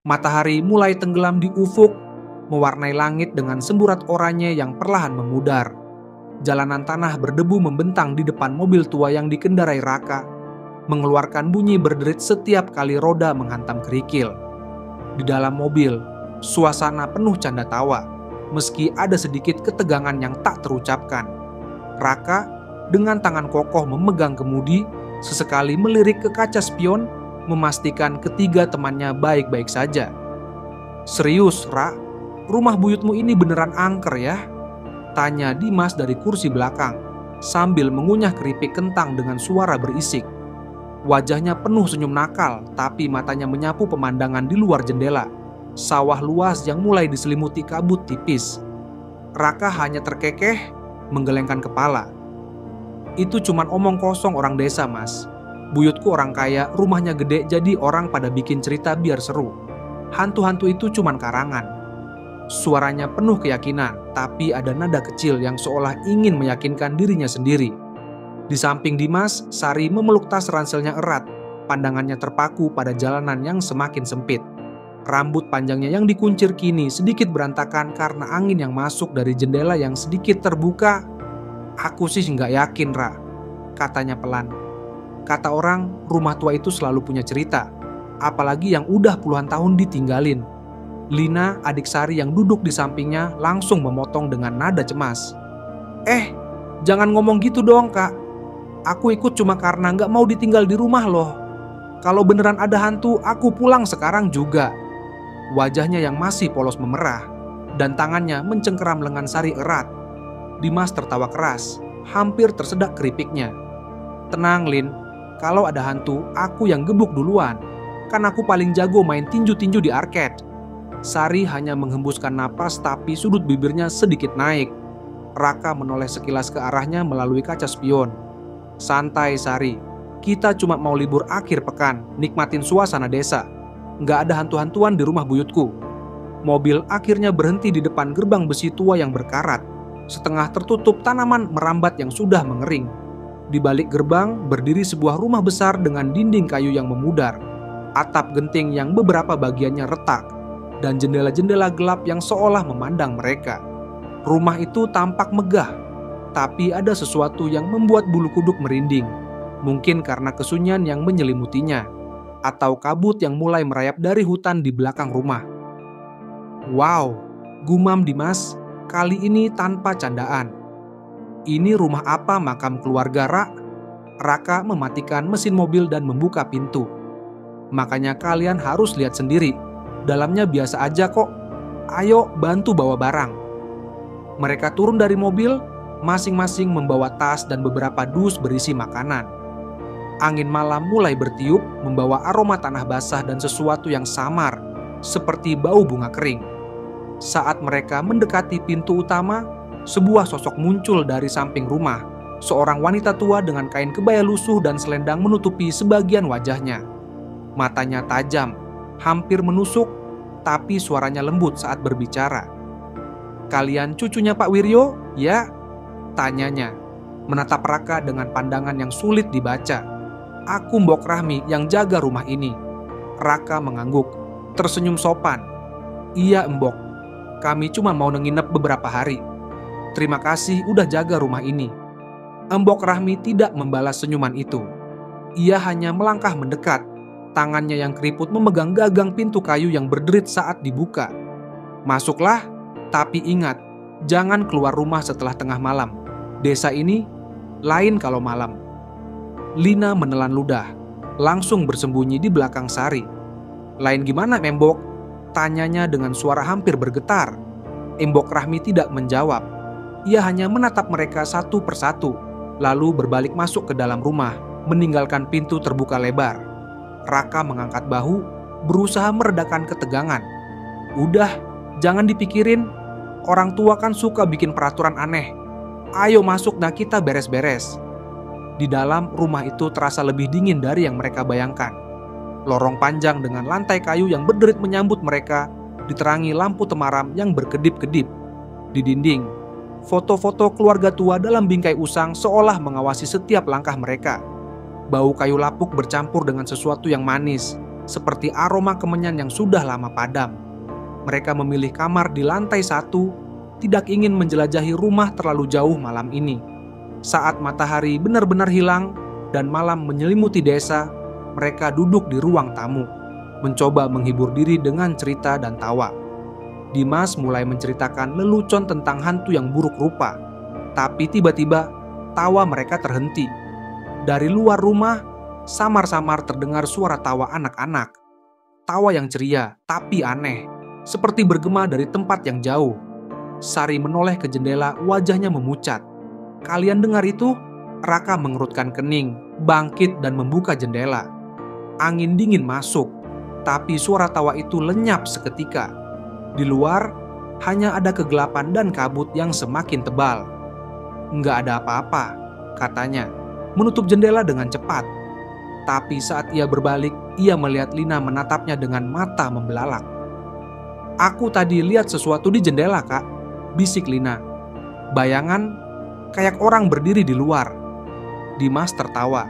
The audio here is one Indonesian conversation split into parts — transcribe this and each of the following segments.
Matahari mulai tenggelam di ufuk, mewarnai langit dengan semburat oranye yang perlahan memudar. Jalanan tanah berdebu membentang di depan mobil tua yang dikendarai Raka, mengeluarkan bunyi berderit setiap kali roda menghantam kerikil. Di dalam mobil, suasana penuh canda tawa, meski ada sedikit ketegangan yang tak terucapkan. Raka dengan tangan kokoh memegang kemudi, sesekali melirik ke kaca spion, memastikan ketiga temannya baik-baik saja. "Serius, Ra? Rumah buyutmu ini beneran angker ya?" tanya Dimas dari kursi belakang, sambil mengunyah keripik kentang dengan suara berisik. Wajahnya penuh senyum nakal, tapi matanya menyapu pemandangan di luar jendela. Sawah luas yang mulai diselimuti kabut tipis. Raka hanya terkekeh, menggelengkan kepala. "Itu cuman omong kosong orang desa, Mas. Buyutku orang kaya, rumahnya gede, jadi orang pada bikin cerita biar seru. Hantu-hantu itu cuman karangan." Suaranya penuh keyakinan, tapi ada nada kecil yang seolah ingin meyakinkan dirinya sendiri. Di samping Dimas, Sari memeluk tas ranselnya erat. Pandangannya terpaku pada jalanan yang semakin sempit. Rambut panjangnya yang dikuncir kini sedikit berantakan karena angin yang masuk dari jendela yang sedikit terbuka. "Aku sih nggak yakin, Ra," katanya pelan. "Kata orang, rumah tua itu selalu punya cerita, apalagi yang udah puluhan tahun ditinggalin." Lina, adik Sari yang duduk di sampingnya, langsung memotong dengan nada cemas. Jangan ngomong gitu dong, Kak. Aku ikut cuma karena nggak mau ditinggal di rumah loh. Kalau beneran ada hantu, aku pulang sekarang juga." Wajahnya yang masih polos memerah, dan tangannya mencengkeram lengan Sari erat. Dimas tertawa keras, hampir tersedak keripiknya. "Tenang, Lin. Kalau ada hantu, aku yang gebuk duluan. Kan aku paling jago main tinju-tinju di arcade." Sari hanya menghembuskan napas, tapi sudut bibirnya sedikit naik. Raka menoleh sekilas ke arahnya melalui kaca spion. "Santai, Sari. Kita cuma mau libur akhir pekan, nikmatin suasana desa. Nggak ada hantu-hantuan di rumah buyutku." Mobil akhirnya berhenti di depan gerbang besi tua yang berkarat. Setengah tertutup tanaman merambat yang sudah mengering. Di balik gerbang berdiri sebuah rumah besar dengan dinding kayu yang memudar, atap genting yang beberapa bagiannya retak, dan jendela-jendela gelap yang seolah memandang mereka. Rumah itu tampak megah, tapi ada sesuatu yang membuat bulu kuduk merinding. Mungkin karena kesunyian yang menyelimutinya, atau kabut yang mulai merayap dari hutan di belakang rumah. "Wow," gumam Dimas, kali ini tanpa candaan. "Ini rumah apa makam keluarga, Ra?" Raka mematikan mesin mobil dan membuka pintu. "Makanya kalian harus lihat sendiri. Dalamnya biasa aja kok. Ayo bantu bawa barang." Mereka turun dari mobil, masing-masing membawa tas dan beberapa dus berisi makanan. Angin malam mulai bertiup, membawa aroma tanah basah dan sesuatu yang samar, seperti bau bunga kering. Saat mereka mendekati pintu utama, sebuah sosok muncul dari samping rumah. Seorang wanita tua dengan kain kebaya lusuh dan selendang menutupi sebagian wajahnya. Matanya tajam, hampir menusuk, tapi suaranya lembut saat berbicara. "Kalian cucunya Pak Wiryo, ya?" tanyanya, menatap Raka dengan pandangan yang sulit dibaca. "Aku Mbok Rahmi yang jaga rumah ini." Raka mengangguk, tersenyum sopan. "Iya, Mbok. Kami cuma mau nginep beberapa hari. Terima kasih udah jaga rumah ini." Mbok Rahmi tidak membalas senyuman itu. Ia hanya melangkah mendekat. Tangannya yang keriput memegang gagang pintu kayu yang berderit saat dibuka. "Masuklah, tapi ingat, jangan keluar rumah setelah tengah malam. Desa ini lain kalau malam." Lina menelan ludah, langsung bersembunyi di belakang Sari. "Lain gimana, Mbok?" tanyanya dengan suara hampir bergetar. Mbok Rahmi tidak menjawab. Ia hanya menatap mereka satu persatu, lalu berbalik masuk ke dalam rumah, meninggalkan pintu terbuka lebar. Raka mengangkat bahu, berusaha meredakan ketegangan. "Udah, jangan dipikirin. Orang tua kan suka bikin peraturan aneh. Ayo masuk, nah kita beres-beres." Di dalam rumah itu terasa lebih dingin dari yang mereka bayangkan. Lorong panjang dengan lantai kayu yang berderit menyambut mereka, diterangi lampu temaram yang berkedip-kedip. Di dinding, foto-foto keluarga tua dalam bingkai usang seolah mengawasi setiap langkah mereka. Bau kayu lapuk bercampur dengan sesuatu yang manis, seperti aroma kemenyan yang sudah lama padam. Mereka memilih kamar di lantai 1, tidak ingin menjelajahi rumah terlalu jauh malam ini. Saat matahari benar-benar hilang dan malam menyelimuti desa, mereka duduk di ruang tamu, mencoba menghibur diri dengan cerita dan tawa. Dimas mulai menceritakan lelucon tentang hantu yang buruk rupa, tapi tiba-tiba tawa mereka terhenti. Dari luar rumah, samar-samar terdengar suara tawa anak-anak. Tawa yang ceria, tapi aneh, seperti bergema dari tempat yang jauh. Sari menoleh ke jendela, wajahnya memucat. "Kalian dengar itu?" Raka mengerutkan kening, bangkit dan membuka jendela. Angin dingin masuk, tapi suara tawa itu lenyap seketika. Di luar, hanya ada kegelapan dan kabut yang semakin tebal. "Nggak ada apa-apa," katanya, menutup jendela dengan cepat. Tapi saat ia berbalik, ia melihat Lina menatapnya dengan mata membelalak. "Aku tadi lihat sesuatu di jendela, Kak," bisik Lina. "Bayangan kayak orang berdiri di luar." Dimas tertawa,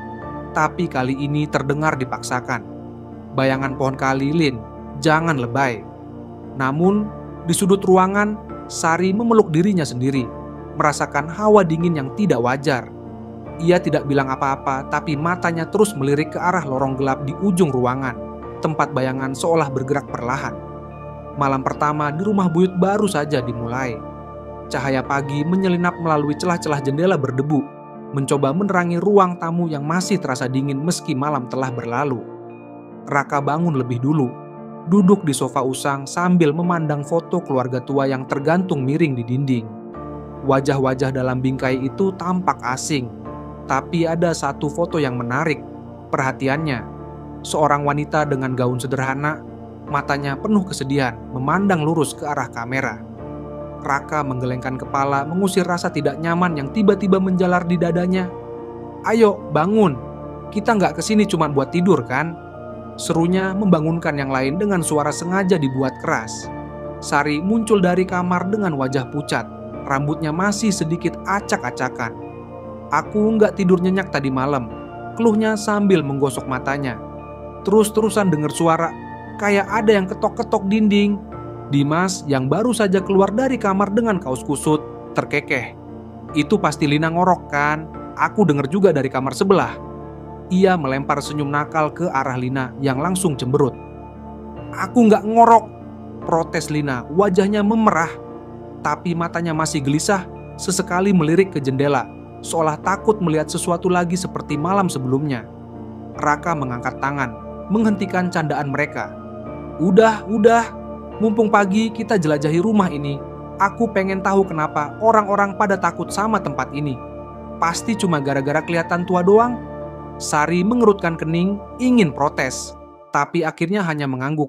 tapi kali ini terdengar dipaksakan. "Bayangan pohon kali, Lin, jangan lebay." Namun, di sudut ruangan, Sari memeluk dirinya sendiri, merasakan hawa dingin yang tidak wajar. Ia tidak bilang apa-apa, tapi matanya terus melirik ke arah lorong gelap di ujung ruangan, tempat bayangan seolah bergerak perlahan. Malam pertama di rumah buyut baru saja dimulai. Cahaya pagi menyelinap melalui celah-celah jendela berdebu, mencoba menerangi ruang tamu yang masih terasa dingin meski malam telah berlalu. Raka bangun lebih dulu, duduk di sofa usang sambil memandang foto keluarga tua yang tergantung miring di dinding. Wajah-wajah dalam bingkai itu tampak asing, tapi ada satu foto yang menarik perhatiannya. Seorang wanita dengan gaun sederhana, matanya penuh kesedihan, memandang lurus ke arah kamera. Raka menggelengkan kepala, mengusir rasa tidak nyaman yang tiba-tiba menjalar di dadanya. "Ayo, bangun. Kita nggak kesini cuma buat tidur, kan?" Serunya membangunkan yang lain dengan suara sengaja dibuat keras. Sari muncul dari kamar dengan wajah pucat, rambutnya masih sedikit acak-acakan. "Aku nggak tidur nyenyak tadi malam," keluhnya sambil menggosok matanya. Terus-terusan dengar suara, kayak ada yang ketok-ketok dinding. Dimas yang baru saja keluar dari kamar dengan kaos kusut, terkekeh. "Itu pasti Lina ngorok, kan? Aku dengar juga dari kamar sebelah." Ia melempar senyum nakal ke arah Lina yang langsung cemberut. "Aku nggak ngorok," protes Lina, wajahnya memerah. Tapi matanya masih gelisah, sesekali melirik ke jendela, seolah takut melihat sesuatu lagi seperti malam sebelumnya. Raka mengangkat tangan, menghentikan candaan mereka. Udah, mumpung pagi kita jelajahi rumah ini. Aku pengen tahu kenapa orang-orang pada takut sama tempat ini. Pasti cuma gara-gara kelihatan tua doang." Sari mengerutkan kening, ingin protes, tapi akhirnya hanya mengangguk.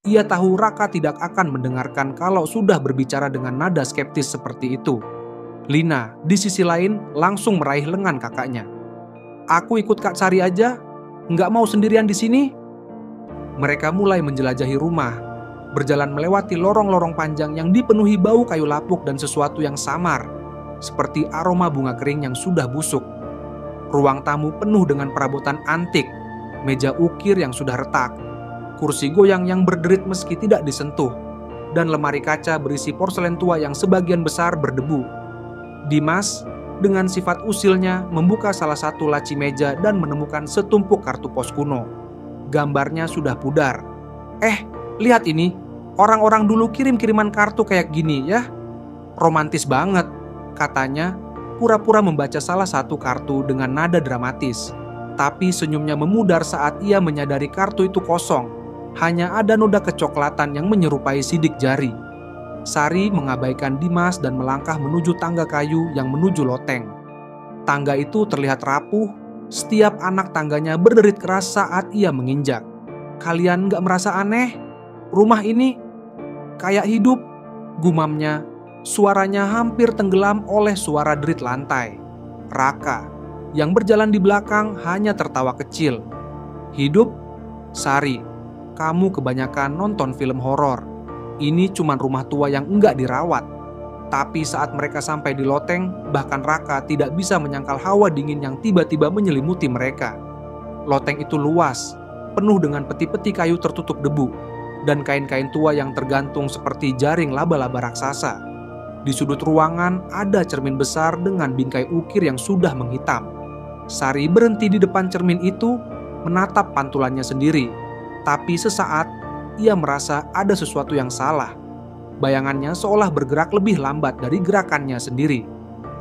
Ia tahu Raka tidak akan mendengarkan kalau sudah berbicara dengan nada skeptis seperti itu. Lina, di sisi lain, langsung meraih lengan kakaknya. "Aku ikut Kak Sari aja, nggak mau sendirian di sini." Mereka mulai menjelajahi rumah, berjalan melewati lorong-lorong panjang yang dipenuhi bau kayu lapuk dan sesuatu yang samar, seperti aroma bunga kering yang sudah busuk. Ruang tamu penuh dengan perabotan antik, meja ukir yang sudah retak, kursi goyang yang berderit meski tidak disentuh, dan lemari kaca berisi porselen tua yang sebagian besar berdebu. Dimas, dengan sifat usilnya, membuka salah satu laci meja dan menemukan setumpuk kartu pos kuno. Gambarnya sudah pudar. Lihat ini, orang-orang dulu kirim-kiriman kartu kayak gini ya. Romantis banget," katanya, pura-pura membaca salah satu kartu dengan nada dramatis. Tapi senyumnya memudar saat ia menyadari kartu itu kosong. Hanya ada noda kecoklatan yang menyerupai sidik jari. Sari mengabaikan Dimas dan melangkah menuju tangga kayu yang menuju loteng. Tangga itu terlihat rapuh, setiap anak tangganya berderit keras saat ia menginjak. "Kalian gak merasa aneh? Rumah ini kayak hidup," gumamnya. Suaranya hampir tenggelam oleh suara derit lantai. Raka, yang berjalan di belakang, hanya tertawa kecil. "Hidup? Sari, kamu kebanyakan nonton film horor. Ini cuma rumah tua yang enggak dirawat." Tapi saat mereka sampai di loteng, bahkan Raka tidak bisa menyangkal hawa dingin yang tiba-tiba menyelimuti mereka. Loteng itu luas, penuh dengan peti-peti kayu tertutup debu dan kain-kain tua yang tergantung seperti jaring laba-laba raksasa. Di sudut ruangan ada cermin besar dengan bingkai ukir yang sudah menghitam. Sari berhenti di depan cermin itu, menatap pantulannya sendiri. Tapi sesaat, ia merasa ada sesuatu yang salah. Bayangannya seolah bergerak lebih lambat dari gerakannya sendiri.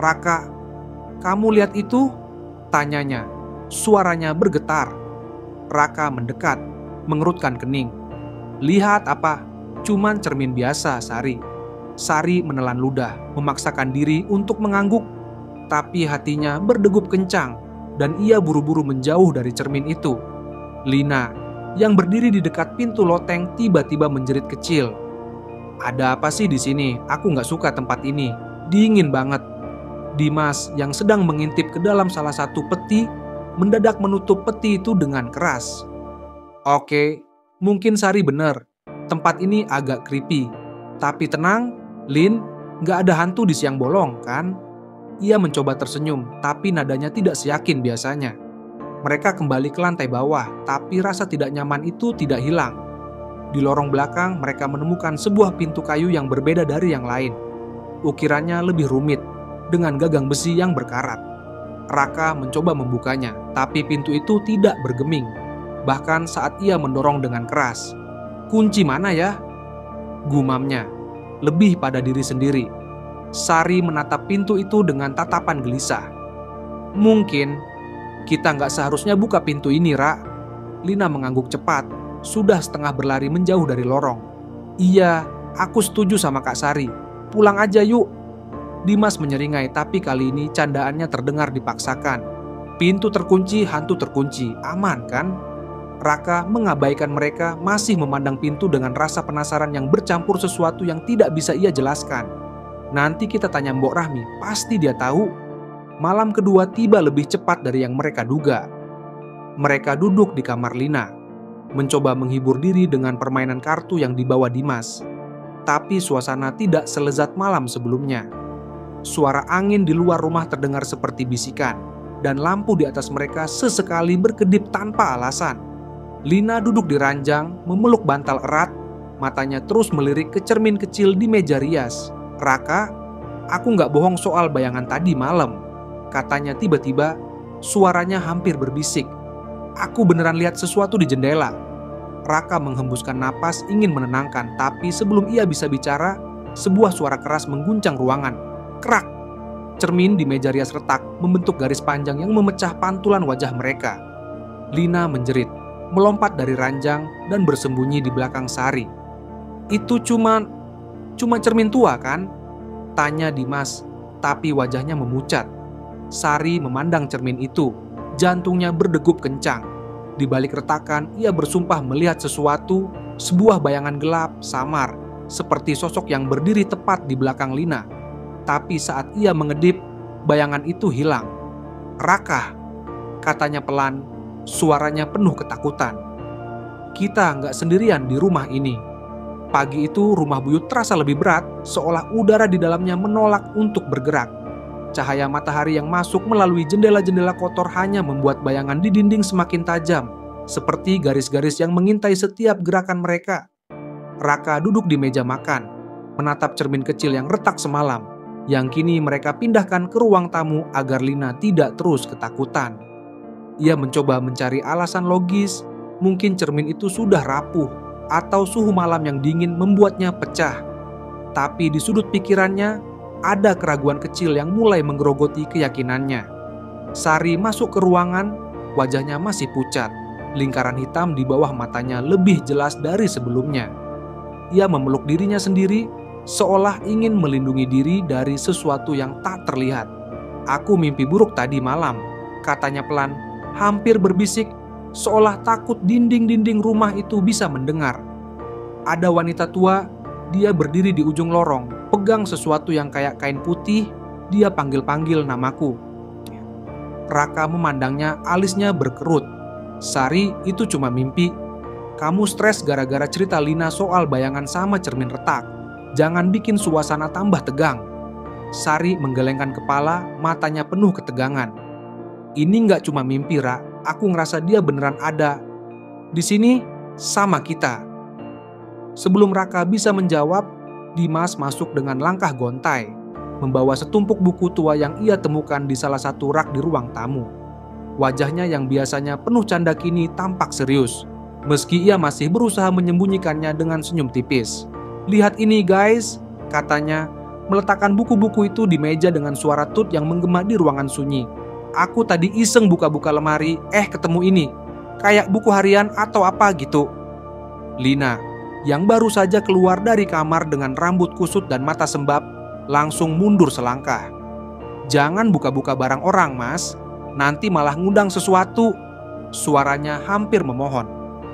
"Raka, kamu lihat itu?" tanyanya. Suaranya bergetar. Raka mendekat, mengerutkan kening. "Lihat apa? Cuman cermin biasa, Sari." Sari menelan ludah, memaksakan diri untuk mengangguk. Tapi hatinya berdegup kencang dan ia buru-buru menjauh dari cermin itu. Lina, yang berdiri di dekat pintu loteng, tiba-tiba menjerit kecil. "Ada apa sih di sini? Aku nggak suka tempat ini. Dingin banget." Dimas yang sedang mengintip ke dalam salah satu peti mendadak menutup peti itu dengan keras. "Oke, mungkin Sari bener. Tempat ini agak creepy. Tapi tenang, Lin, nggak ada hantu di siang bolong, kan?" Ia mencoba tersenyum, tapi nadanya tidak seyakin biasanya. Mereka kembali ke lantai bawah, tapi rasa tidak nyaman itu tidak hilang. Di lorong belakang, mereka menemukan sebuah pintu kayu yang berbeda dari yang lain. Ukirannya lebih rumit, dengan gagang besi yang berkarat. Raka mencoba membukanya, tapi pintu itu tidak bergeming. Bahkan saat ia mendorong dengan keras. "Kunci mana ya?" gumamnya, lebih pada diri sendiri. Sari menatap pintu itu dengan tatapan gelisah. "Mungkin kita nggak seharusnya buka pintu ini, Ra." Lina mengangguk cepat, sudah setengah berlari menjauh dari lorong. "Iya, aku setuju sama Kak Sari. Pulang aja yuk." Dimas menyeringai, tapi kali ini candaannya terdengar dipaksakan. "Pintu terkunci, hantu terkunci. Aman kan?" Raka mengabaikan mereka, masih memandang pintu dengan rasa penasaran yang bercampur sesuatu yang tidak bisa ia jelaskan. "Nanti kita tanya Mbok Rahmi, pasti dia tahu." Malam kedua tiba lebih cepat dari yang mereka duga. Mereka duduk di kamar Lina, mencoba menghibur diri dengan permainan kartu yang dibawa Dimas. Tapi suasana tidak selezat malam sebelumnya. Suara angin di luar rumah terdengar seperti bisikan, dan lampu di atas mereka sesekali berkedip tanpa alasan. Lina duduk di ranjang, memeluk bantal erat, matanya terus melirik ke cermin kecil di meja rias. "Raka, aku nggak bohong soal bayangan tadi malam," katanya tiba-tiba, suaranya hampir berbisik. "Aku beneran lihat sesuatu di jendela." Raka menghembuskan napas ingin menenangkan, tapi sebelum ia bisa bicara, sebuah suara keras mengguncang ruangan. Krak! Cermin di meja rias retak, membentuk garis panjang yang memecah pantulan wajah mereka. Lina menjerit, melompat dari ranjang dan bersembunyi di belakang Sari. "Itu cuma cermin tua kan?" tanya Dimas, tapi wajahnya memucat. Sari memandang cermin itu, jantungnya berdegup kencang. Di balik retakan, ia bersumpah melihat sesuatu, sebuah bayangan gelap, samar, seperti sosok yang berdiri tepat di belakang Lina. Tapi saat ia mengedip, bayangan itu hilang. "Raka," katanya pelan, suaranya penuh ketakutan. "Kita nggak sendirian di rumah ini." Pagi itu rumah buyut terasa lebih berat, seolah udara di dalamnya menolak untuk bergerak. Cahaya matahari yang masuk melalui jendela-jendela kotor hanya membuat bayangan di dinding semakin tajam, seperti garis-garis yang mengintai setiap gerakan mereka. Raka duduk di meja makan, menatap cermin kecil yang retak semalam, yang kini mereka pindahkan ke ruang tamu agar Lina tidak terus ketakutan. Ia mencoba mencari alasan logis, mungkin cermin itu sudah rapuh, atau suhu malam yang dingin membuatnya pecah. Tapi di sudut pikirannya, ada keraguan kecil yang mulai menggerogoti keyakinannya. Sari masuk ke ruangan, wajahnya masih pucat, lingkaran hitam di bawah matanya lebih jelas dari sebelumnya. Ia memeluk dirinya sendiri, seolah ingin melindungi diri dari sesuatu yang tak terlihat. "Aku mimpi buruk tadi malam," katanya pelan, hampir berbisik, seolah takut dinding-dinding rumah itu bisa mendengar. Ada wanita tua, dia berdiri di ujung lorong, pegang sesuatu yang kayak kain putih, dia panggil-panggil namaku. Raka memandangnya, alisnya berkerut. "Sari, itu cuma mimpi. Kamu stres gara-gara cerita Lina soal bayangan sama cermin retak. Jangan bikin suasana tambah tegang." Sari menggelengkan kepala, matanya penuh ketegangan. "Ini nggak cuma mimpi, Ra. Aku ngerasa dia beneran ada." Di sini sama kita. Sebelum Raka bisa menjawab, Dimas masuk dengan langkah gontai, membawa setumpuk buku tua yang ia temukan di salah satu rak di ruang tamu. Wajahnya yang biasanya penuh canda kini tampak serius, meski ia masih berusaha menyembunyikannya dengan senyum tipis. "Lihat ini guys," katanya, meletakkan buku-buku itu di meja dengan suara tut yang menggema di ruangan sunyi. "Aku tadi iseng buka-buka lemari, ketemu ini. Kayak buku harian atau apa gitu." Lina, yang baru saja keluar dari kamar dengan rambut kusut dan mata sembab, langsung mundur selangkah. "Jangan buka-buka barang orang, Mas. Nanti malah ngundang sesuatu." Suaranya hampir memohon,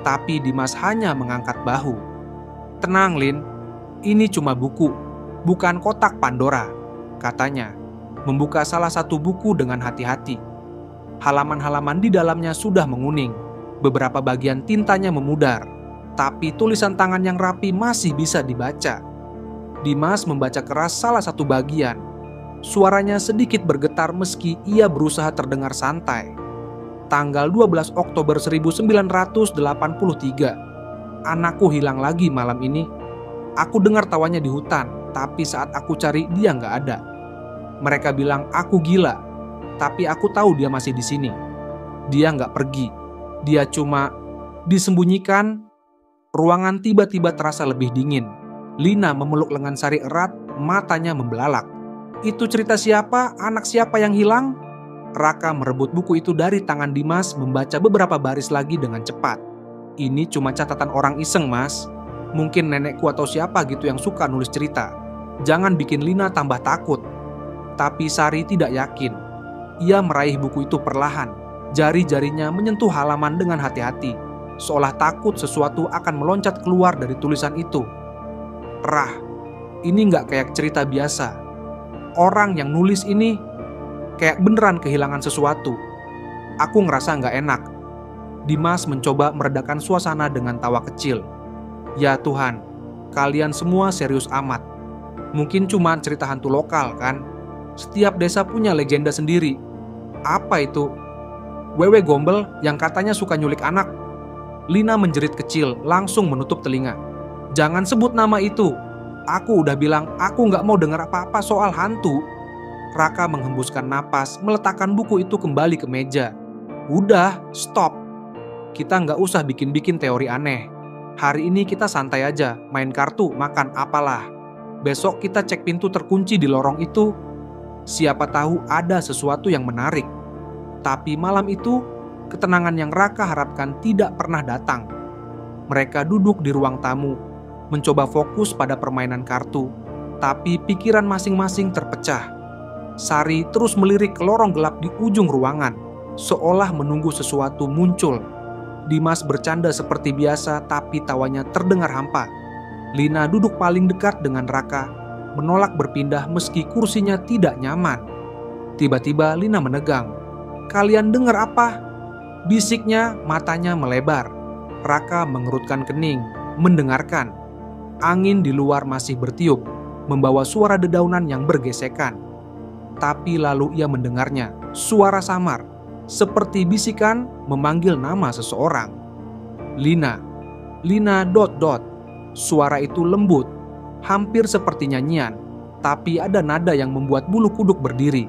tapi Dimas hanya mengangkat bahu. "Tenang, Lin. Ini cuma buku, bukan kotak Pandora," katanya, membuka salah satu buku dengan hati-hati. Halaman-halaman di dalamnya sudah menguning, beberapa bagian tintanya memudar, tapi tulisan tangan yang rapi masih bisa dibaca. Dimas membaca keras salah satu bagian. Suaranya sedikit bergetar meski ia berusaha terdengar santai. Tanggal 12 Oktober 1983. "Anakku hilang lagi malam ini. Aku dengar tawanya di hutan, tapi saat aku cari dia nggak ada. Mereka bilang aku gila, tapi aku tahu dia masih di sini. Dia nggak pergi. Dia cuma..." Disembunyikan, ruangan tiba-tiba terasa lebih dingin. Lina memeluk lengan Sari erat, matanya membelalak. "Itu cerita siapa? Anak siapa yang hilang?" Raka merebut buku itu dari tangan Dimas, membaca beberapa baris lagi dengan cepat. "Ini cuma catatan orang iseng, Mas. Mungkin nenekku atau siapa gitu yang suka nulis cerita. Jangan bikin Lina tambah takut." Tapi Sari tidak yakin. Ia meraih buku itu perlahan. Jari-jarinya menyentuh halaman dengan hati-hati, seolah takut sesuatu akan meloncat keluar dari tulisan itu. "Rah, ini nggak kayak cerita biasa. Orang yang nulis ini kayak beneran kehilangan sesuatu. Aku ngerasa nggak enak." Dimas mencoba meredakan suasana dengan tawa kecil. "Ya Tuhan, kalian semua serius amat. Mungkin cuma cerita hantu lokal kan? Setiap desa punya legenda sendiri. Apa itu? Wewe gombel yang katanya suka nyulik anak." Lina menjerit kecil, langsung menutup telinga. "Jangan sebut nama itu. Aku udah bilang aku nggak mau dengar apa-apa soal hantu." Raka menghembuskan napas, meletakkan buku itu kembali ke meja. "Udah, stop. Kita nggak usah bikin-bikin teori aneh. Hari ini kita santai aja, main kartu, makan apalah. Besok kita cek pintu terkunci di lorong itu. Siapa tahu ada sesuatu yang menarik." Tapi malam itu, ketenangan yang Raka harapkan tidak pernah datang. Mereka duduk di ruang tamu, mencoba fokus pada permainan kartu, tapi pikiran masing-masing terpecah. Sari terus melirik ke lorong gelap di ujung ruangan, seolah menunggu sesuatu muncul. Dimas bercanda seperti biasa, tapi tawanya terdengar hampa. Lina duduk paling dekat dengan Raka, menolak berpindah meski kursinya tidak nyaman. Tiba-tiba Lina menegang. "Kalian dengar apa?" bisiknya, matanya melebar. Raka mengerutkan kening, mendengarkan. Angin di luar masih bertiup, membawa suara dedaunan yang bergesekan. Tapi lalu ia mendengarnya, suara samar, seperti bisikan memanggil nama seseorang. "Lina, Lina ... Suara itu lembut, hampir seperti nyanyian, tapi ada nada yang membuat bulu kuduk berdiri.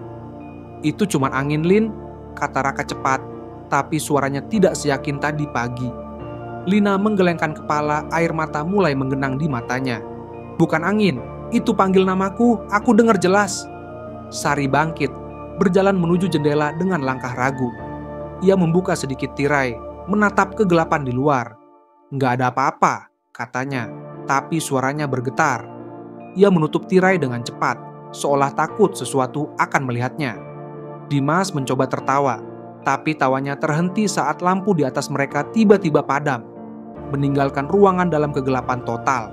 "Itu cuma angin, Lin," kata Raka cepat, tapi suaranya tidak seyakin tadi pagi. Lina menggelengkan kepala, air mata mulai menggenang di matanya. "Bukan angin, itu panggil namaku, aku dengar jelas." Sari bangkit, berjalan menuju jendela dengan langkah ragu. Ia membuka sedikit tirai, menatap kegelapan di luar. "Nggak ada apa-apa," katanya, tapi suaranya bergetar. Ia menutup tirai dengan cepat, seolah takut sesuatu akan melihatnya. Dimas mencoba tertawa, tapi tawanya terhenti saat lampu di atas mereka tiba-tiba padam, meninggalkan ruangan dalam kegelapan total.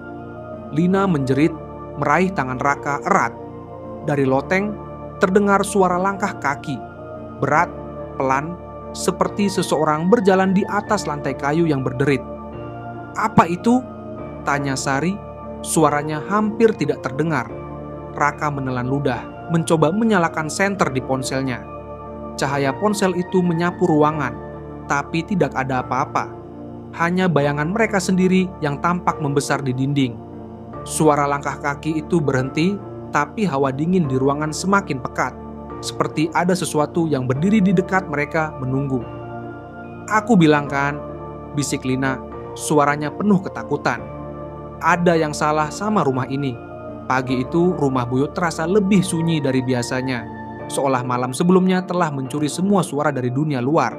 Lina menjerit, meraih tangan Raka erat. Dari loteng, terdengar suara langkah kaki, berat, pelan, seperti seseorang berjalan di atas lantai kayu yang berderit. "Apa itu?" tanya Sari. Suaranya hampir tidak terdengar. Raka menelan ludah, mencoba menyalakan senter di ponselnya. Cahaya ponsel itu menyapu ruangan, tapi tidak ada apa-apa. Hanya bayangan mereka sendiri yang tampak membesar di dinding. Suara langkah kaki itu berhenti, tapi hawa dingin di ruangan semakin pekat. Seperti ada sesuatu yang berdiri di dekat mereka menunggu. "Aku bilang kan," bisik Lina, suaranya penuh ketakutan. "Ada yang salah sama rumah ini." Pagi itu rumah buyut terasa lebih sunyi dari biasanya, seolah malam sebelumnya telah mencuri semua suara dari dunia luar.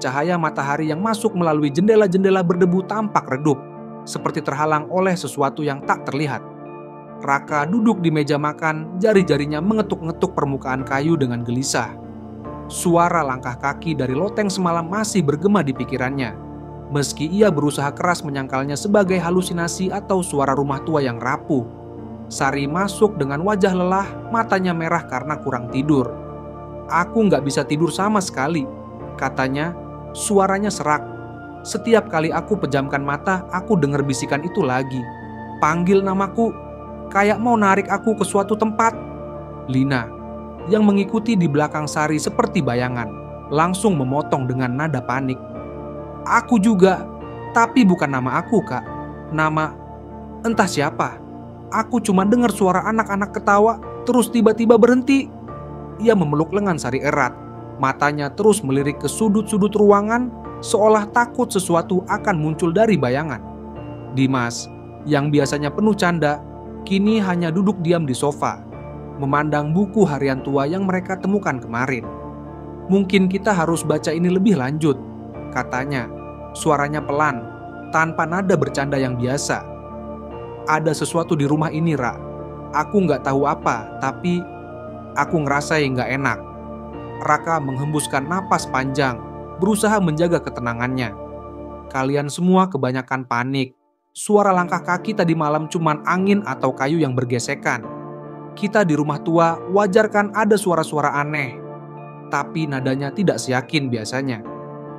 Cahaya matahari yang masuk melalui jendela-jendela berdebu tampak redup, seperti terhalang oleh sesuatu yang tak terlihat. Raka duduk di meja makan, jari-jarinya mengetuk-ngetuk permukaan kayu dengan gelisah. Suara langkah kaki dari loteng semalam masih bergema di pikirannya. Meski ia berusaha keras menyangkalnya sebagai halusinasi atau suara rumah tua yang rapuh. Sari masuk dengan wajah lelah, matanya merah karena kurang tidur. "Aku nggak bisa tidur sama sekali," katanya, suaranya serak. "Setiap kali aku pejamkan mata, aku dengar bisikan itu lagi. Panggil namaku, kayak mau narik aku ke suatu tempat." Lina, yang mengikuti di belakang Sari seperti bayangan, langsung memotong dengan nada panik. "Aku juga, tapi bukan nama aku, Kak. Nama entah siapa. Aku cuma dengar suara anak-anak ketawa, terus tiba-tiba berhenti." Ia memeluk lengan Sari erat. Matanya terus melirik ke sudut-sudut ruangan, seolah takut sesuatu akan muncul dari bayangan. Dimas, yang biasanya penuh canda, kini hanya duduk diam di sofa, memandang buku harian tua yang mereka temukan kemarin. "Mungkin kita harus baca ini lebih lanjut," katanya, suaranya pelan, tanpa nada bercanda yang biasa. "Ada sesuatu di rumah ini, Ra. Aku nggak tahu apa, tapi aku ngerasa yang nggak enak." Raka menghembuskan napas panjang, berusaha menjaga ketenangannya. "Kalian semua kebanyakan panik. Suara langkah kaki tadi malam cuman angin atau kayu yang bergesekan. Kita di rumah tua wajar kan ada suara-suara aneh." Tapi nadanya tidak seyakin biasanya,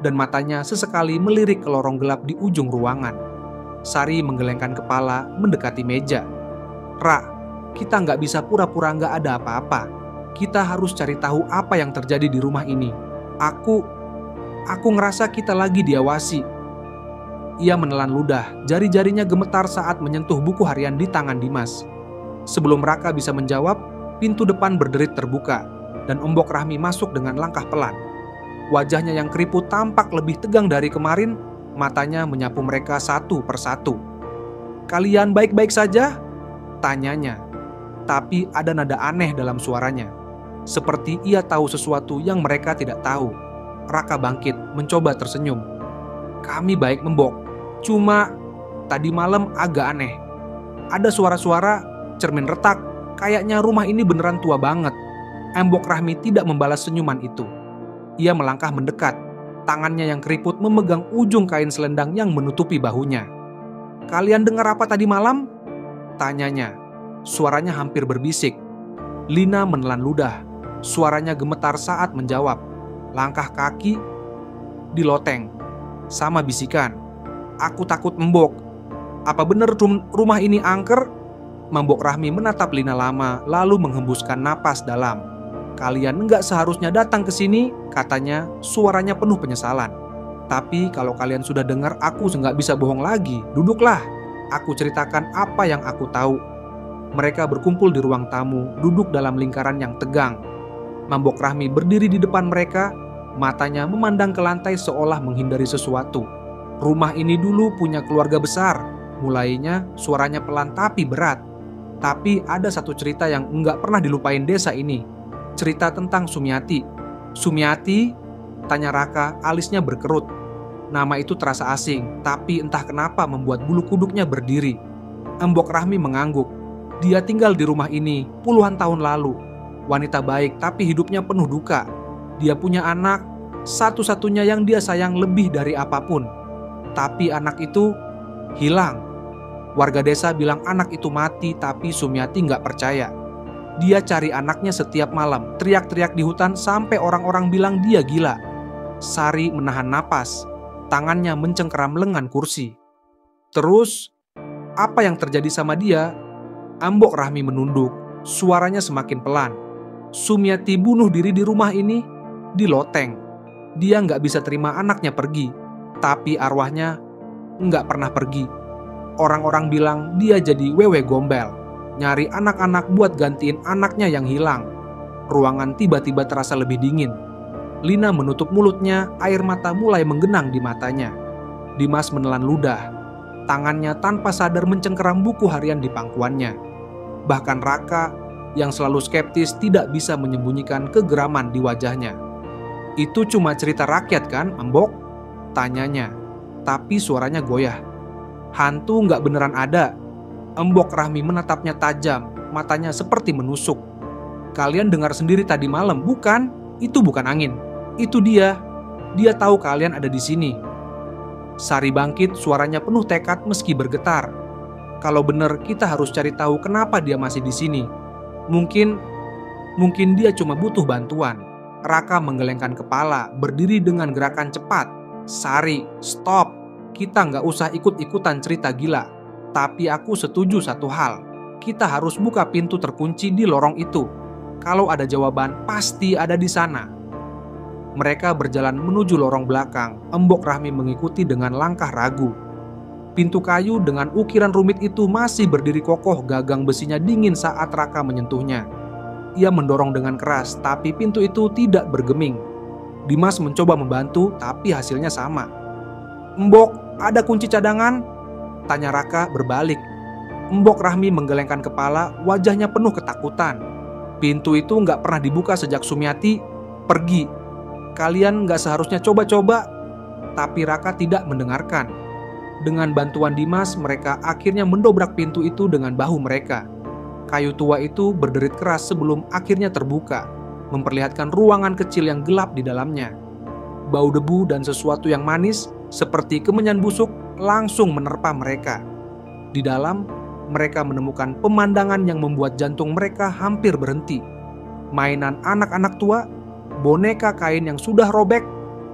dan matanya sesekali melirik ke lorong gelap di ujung ruangan. Sari menggelengkan kepala mendekati meja. "Ra, kita nggak bisa pura-pura nggak ada apa-apa. Kita harus cari tahu apa yang terjadi di rumah ini. Aku ngerasa kita lagi diawasi." Ia menelan ludah, jari-jarinya gemetar saat menyentuh buku harian di tangan Dimas. Sebelum Raka bisa menjawab, pintu depan berderit terbuka, dan Embok Rahmi masuk dengan langkah pelan. Wajahnya yang keriput tampak lebih tegang dari kemarin, matanya menyapu mereka satu persatu. "Kalian baik-baik saja?" tanyanya. Tapi ada nada aneh dalam suaranya, seperti ia tahu sesuatu yang mereka tidak tahu. Raka bangkit, mencoba tersenyum. "Kami baik, Mbok. Cuma tadi malam agak aneh. Ada suara-suara, cermin retak. Kayaknya rumah ini beneran tua banget." Embok Rahmi tidak membalas senyuman itu. Ia melangkah mendekat. Tangannya yang keriput memegang ujung kain selendang yang menutupi bahunya. "Kalian dengar apa tadi malam?" tanyanya. Suaranya hampir berbisik. Lina menelan ludah. Suaranya gemetar saat menjawab. "Langkah kaki di loteng. Sama bisikan. Aku takut, Mbok. Apa bener rumah ini angker?" Embok Rahmi menatap Lina lama, lalu menghembuskan napas dalam. "Kalian nggak seharusnya datang ke sini," katanya, suaranya penuh penyesalan. "Tapi kalau kalian sudah dengar, aku nggak bisa bohong lagi. Duduklah, aku ceritakan apa yang aku tahu." Mereka berkumpul di ruang tamu, duduk dalam lingkaran yang tegang. Embok Rahmi berdiri di depan mereka, matanya memandang ke lantai seolah menghindari sesuatu. "Rumah ini dulu punya keluarga besar," mulainya, suaranya pelan tapi berat. "Tapi ada satu cerita yang nggak pernah dilupain desa ini. Cerita tentang Sumiati." "Sumiati?" tanya Raka, alisnya berkerut. Nama itu terasa asing, tapi entah kenapa membuat bulu kuduknya berdiri. Embok Rahmi mengangguk. "Dia tinggal di rumah ini puluhan tahun lalu. Wanita baik, tapi hidupnya penuh duka. Dia punya anak, satu-satunya yang dia sayang lebih dari apapun. Tapi anak itu hilang. Warga desa bilang anak itu mati, tapi Sumiati nggak percaya. Dia cari anaknya setiap malam, teriak-teriak di hutan sampai orang-orang bilang dia gila." Sari menahan napas, tangannya mencengkeram lengan kursi. "Terus, apa yang terjadi sama dia?" Embok Rahmi menunduk, suaranya semakin pelan. "Sumiati bunuh diri di rumah ini, di loteng. Dia nggak bisa terima anaknya pergi, tapi arwahnya nggak pernah pergi. Orang-orang bilang dia jadi wewe gombel, nyari anak-anak buat gantiin anaknya yang hilang. Ruangan tiba-tiba terasa lebih dingin. Lina menutup mulutnya, air mata mulai menggenang di matanya. Dimas menelan ludah. Tangannya tanpa sadar mencengkeram buku harian di pangkuannya. Bahkan Raka yang selalu skeptis tidak bisa menyembunyikan kegeraman di wajahnya. "Itu cuma cerita rakyat kan, Embok?" tanyanya, tapi suaranya goyah. "Hantu nggak beneran ada." Embok Rahmi menatapnya tajam, matanya seperti menusuk. "Kalian dengar sendiri tadi malam, bukan? Itu bukan angin. Itu dia. Dia tahu kalian ada di sini." Sari bangkit, suaranya penuh tekad meski bergetar. "Kalau bener, kita harus cari tahu kenapa dia masih di sini. Mungkin dia cuma butuh bantuan." Raka menggelengkan kepala, berdiri dengan gerakan cepat. "Sari, stop. Kita nggak usah ikut-ikutan cerita gila. Tapi aku setuju satu hal. Kita harus buka pintu terkunci di lorong itu. Kalau ada jawaban, pasti ada di sana." Mereka berjalan menuju lorong belakang. Embok Rahmi mengikuti dengan langkah ragu. Pintu kayu dengan ukiran rumit itu masih berdiri kokoh, gagang besinya dingin saat Raka menyentuhnya. Ia mendorong dengan keras, tapi pintu itu tidak bergeming. Dimas mencoba membantu, tapi hasilnya sama. "Embok, ada kunci cadangan?" tanya Raka berbalik. Embok Rahmi menggelengkan kepala, wajahnya penuh ketakutan. "Pintu itu nggak pernah dibuka sejak Sumiati pergi. Kalian nggak seharusnya coba-coba." Tapi Raka tidak mendengarkan. Dengan bantuan Dimas, mereka akhirnya mendobrak pintu itu dengan bahu mereka. Kayu tua itu berderit keras sebelum akhirnya terbuka, memperlihatkan ruangan kecil yang gelap di dalamnya. Bau debu dan sesuatu yang manis, seperti kemenyan busuk, langsung menerpa mereka. Di dalam, mereka menemukan pemandangan yang membuat jantung mereka hampir berhenti. Mainan anak-anak tua, boneka kain yang sudah robek,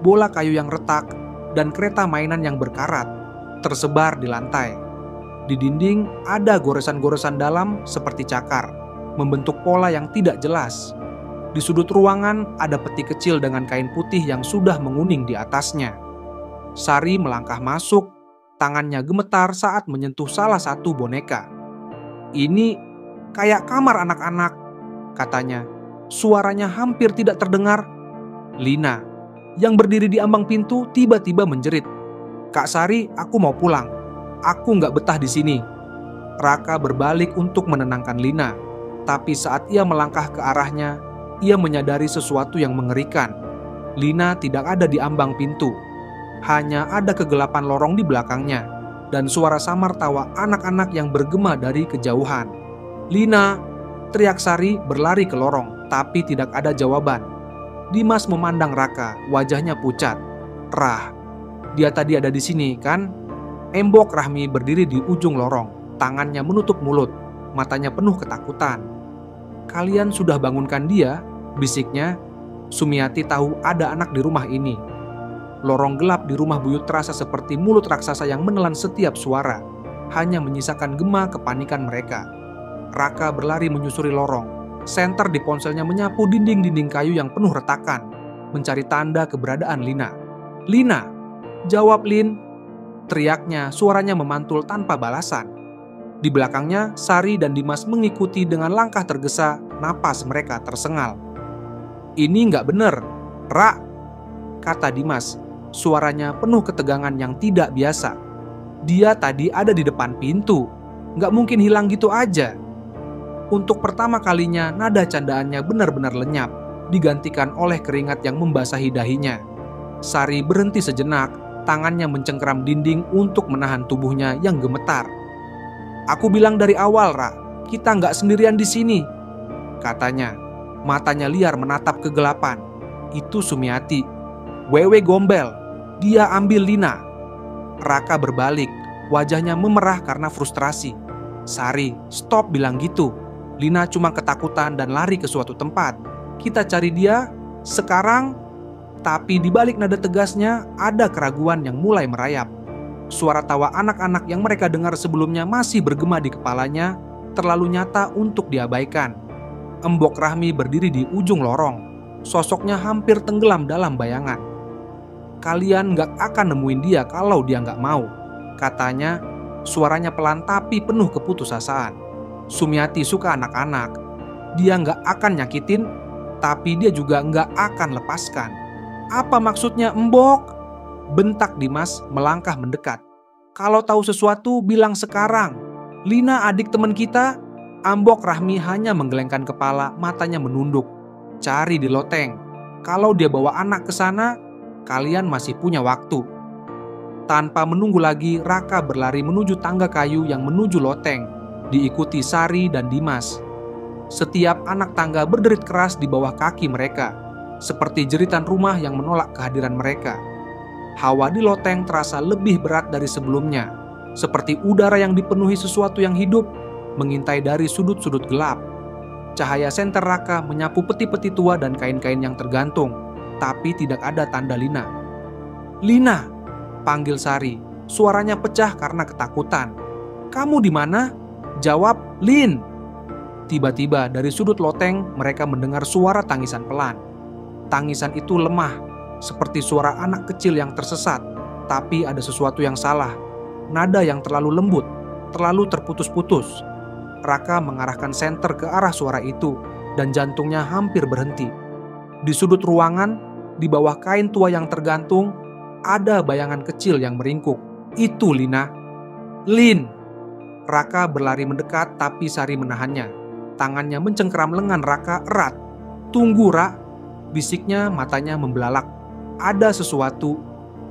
bola kayu yang retak, dan kereta mainan yang berkarat tersebar di lantai. Di dinding ada goresan-goresan dalam seperti cakar, membentuk pola yang tidak jelas. Di sudut ruangan ada peti kecil dengan kain putih yang sudah menguning di atasnya. Sari melangkah masuk, tangannya gemetar saat menyentuh salah satu boneka. "Ini kayak kamar anak-anak," katanya. Suaranya hampir tidak terdengar. Lina, yang berdiri di ambang pintu, tiba-tiba menjerit. "Kak Sari, aku mau pulang. Aku nggak betah di sini." Raka berbalik untuk menenangkan Lina, tapi saat ia melangkah ke arahnya, ia menyadari sesuatu yang mengerikan. Lina tidak ada di ambang pintu. Hanya ada kegelapan lorong di belakangnya, dan suara samar tawa anak-anak yang bergema dari kejauhan. "Lina!" teriak Sari berlari ke lorong, tapi tidak ada jawaban. Dimas memandang Raka, wajahnya pucat. "Rah, dia tadi ada di sini, kan?" Embok Rahmi berdiri di ujung lorong, tangannya menutup mulut, matanya penuh ketakutan. "Kalian sudah bangunkan dia?" bisiknya. "Sumiati tahu ada anak di rumah ini." Lorong gelap di rumah buyut terasa seperti mulut raksasa yang menelan setiap suara, hanya menyisakan gema kepanikan mereka. Raka berlari menyusuri lorong. Senter di ponselnya menyapu dinding-dinding kayu yang penuh retakan, mencari tanda keberadaan Lina. "Lina, jawab Lin!" teriaknya, suaranya memantul tanpa balasan. Di belakangnya, Sari dan Dimas mengikuti dengan langkah tergesa, napas mereka tersengal. "Ini nggak bener, Ra!" kata Dimas, suaranya penuh ketegangan yang tidak biasa. "Dia tadi ada di depan pintu, nggak mungkin hilang gitu aja." Untuk pertama kalinya, nada candaannya benar-benar lenyap, digantikan oleh keringat yang membasahi dahinya. Sari berhenti sejenak, tangannya mencengkeram dinding untuk menahan tubuhnya yang gemetar. "Aku bilang dari awal, Ra, kita nggak sendirian di sini," katanya. Matanya liar menatap kegelapan. "Itu Sumiati, wewe gombel. Dia ambil Lina." Raka berbalik, wajahnya memerah karena frustrasi. "Sari, stop bilang gitu. Lina cuma ketakutan dan lari ke suatu tempat. Kita cari dia sekarang." Tapi di balik nada tegasnya ada keraguan yang mulai merayap. Suara tawa anak-anak yang mereka dengar sebelumnya masih bergema di kepalanya, terlalu nyata untuk diabaikan. Embok Rahmi berdiri di ujung lorong. Sosoknya hampir tenggelam dalam bayangan. "Kalian gak akan nemuin dia kalau dia gak mau," Katanya, suaranya pelan tapi penuh keputusasaan. Sumiati suka anak-anak. Dia nggak akan nyakitin, tapi dia juga nggak akan lepaskan. Apa maksudnya, Mbok? Bentak Dimas melangkah mendekat. Kalau tahu sesuatu, bilang sekarang. Lina adik teman kita. Ambok Rahmi hanya menggelengkan kepala, matanya menunduk. Cari di loteng. Kalau dia bawa anak ke sana, kalian masih punya waktu. Tanpa menunggu lagi, Raka berlari menuju tangga kayu yang menuju loteng, diikuti Sari dan Dimas. Setiap anak tangga berderit keras di bawah kaki mereka, seperti jeritan rumah yang menolak kehadiran mereka. Hawa di loteng terasa lebih berat dari sebelumnya, seperti udara yang dipenuhi sesuatu yang hidup, mengintai dari sudut-sudut gelap. Cahaya senter Raka menyapu peti-peti tua dan kain-kain yang tergantung, tapi tidak ada tanda Lina. "Lina!" panggil Sari, suaranya pecah karena ketakutan. "Kamu di mana?" Jawab, "Lin." Tiba-tiba dari sudut loteng mereka mendengar suara tangisan pelan. Tangisan itu lemah, seperti suara anak kecil yang tersesat, tapi ada sesuatu yang salah. Nada yang terlalu lembut, terlalu terputus-putus. Raka mengarahkan senter ke arah suara itu, dan jantungnya hampir berhenti. Di sudut ruangan, di bawah kain tua yang tergantung, ada bayangan kecil yang meringkuk. Itu Lina. "Lin!" Raka berlari mendekat, tapi Sari menahannya. Tangannya mencengkeram lengan Raka erat. "Tunggu, Ra!" bisiknya, matanya membelalak. Ada sesuatu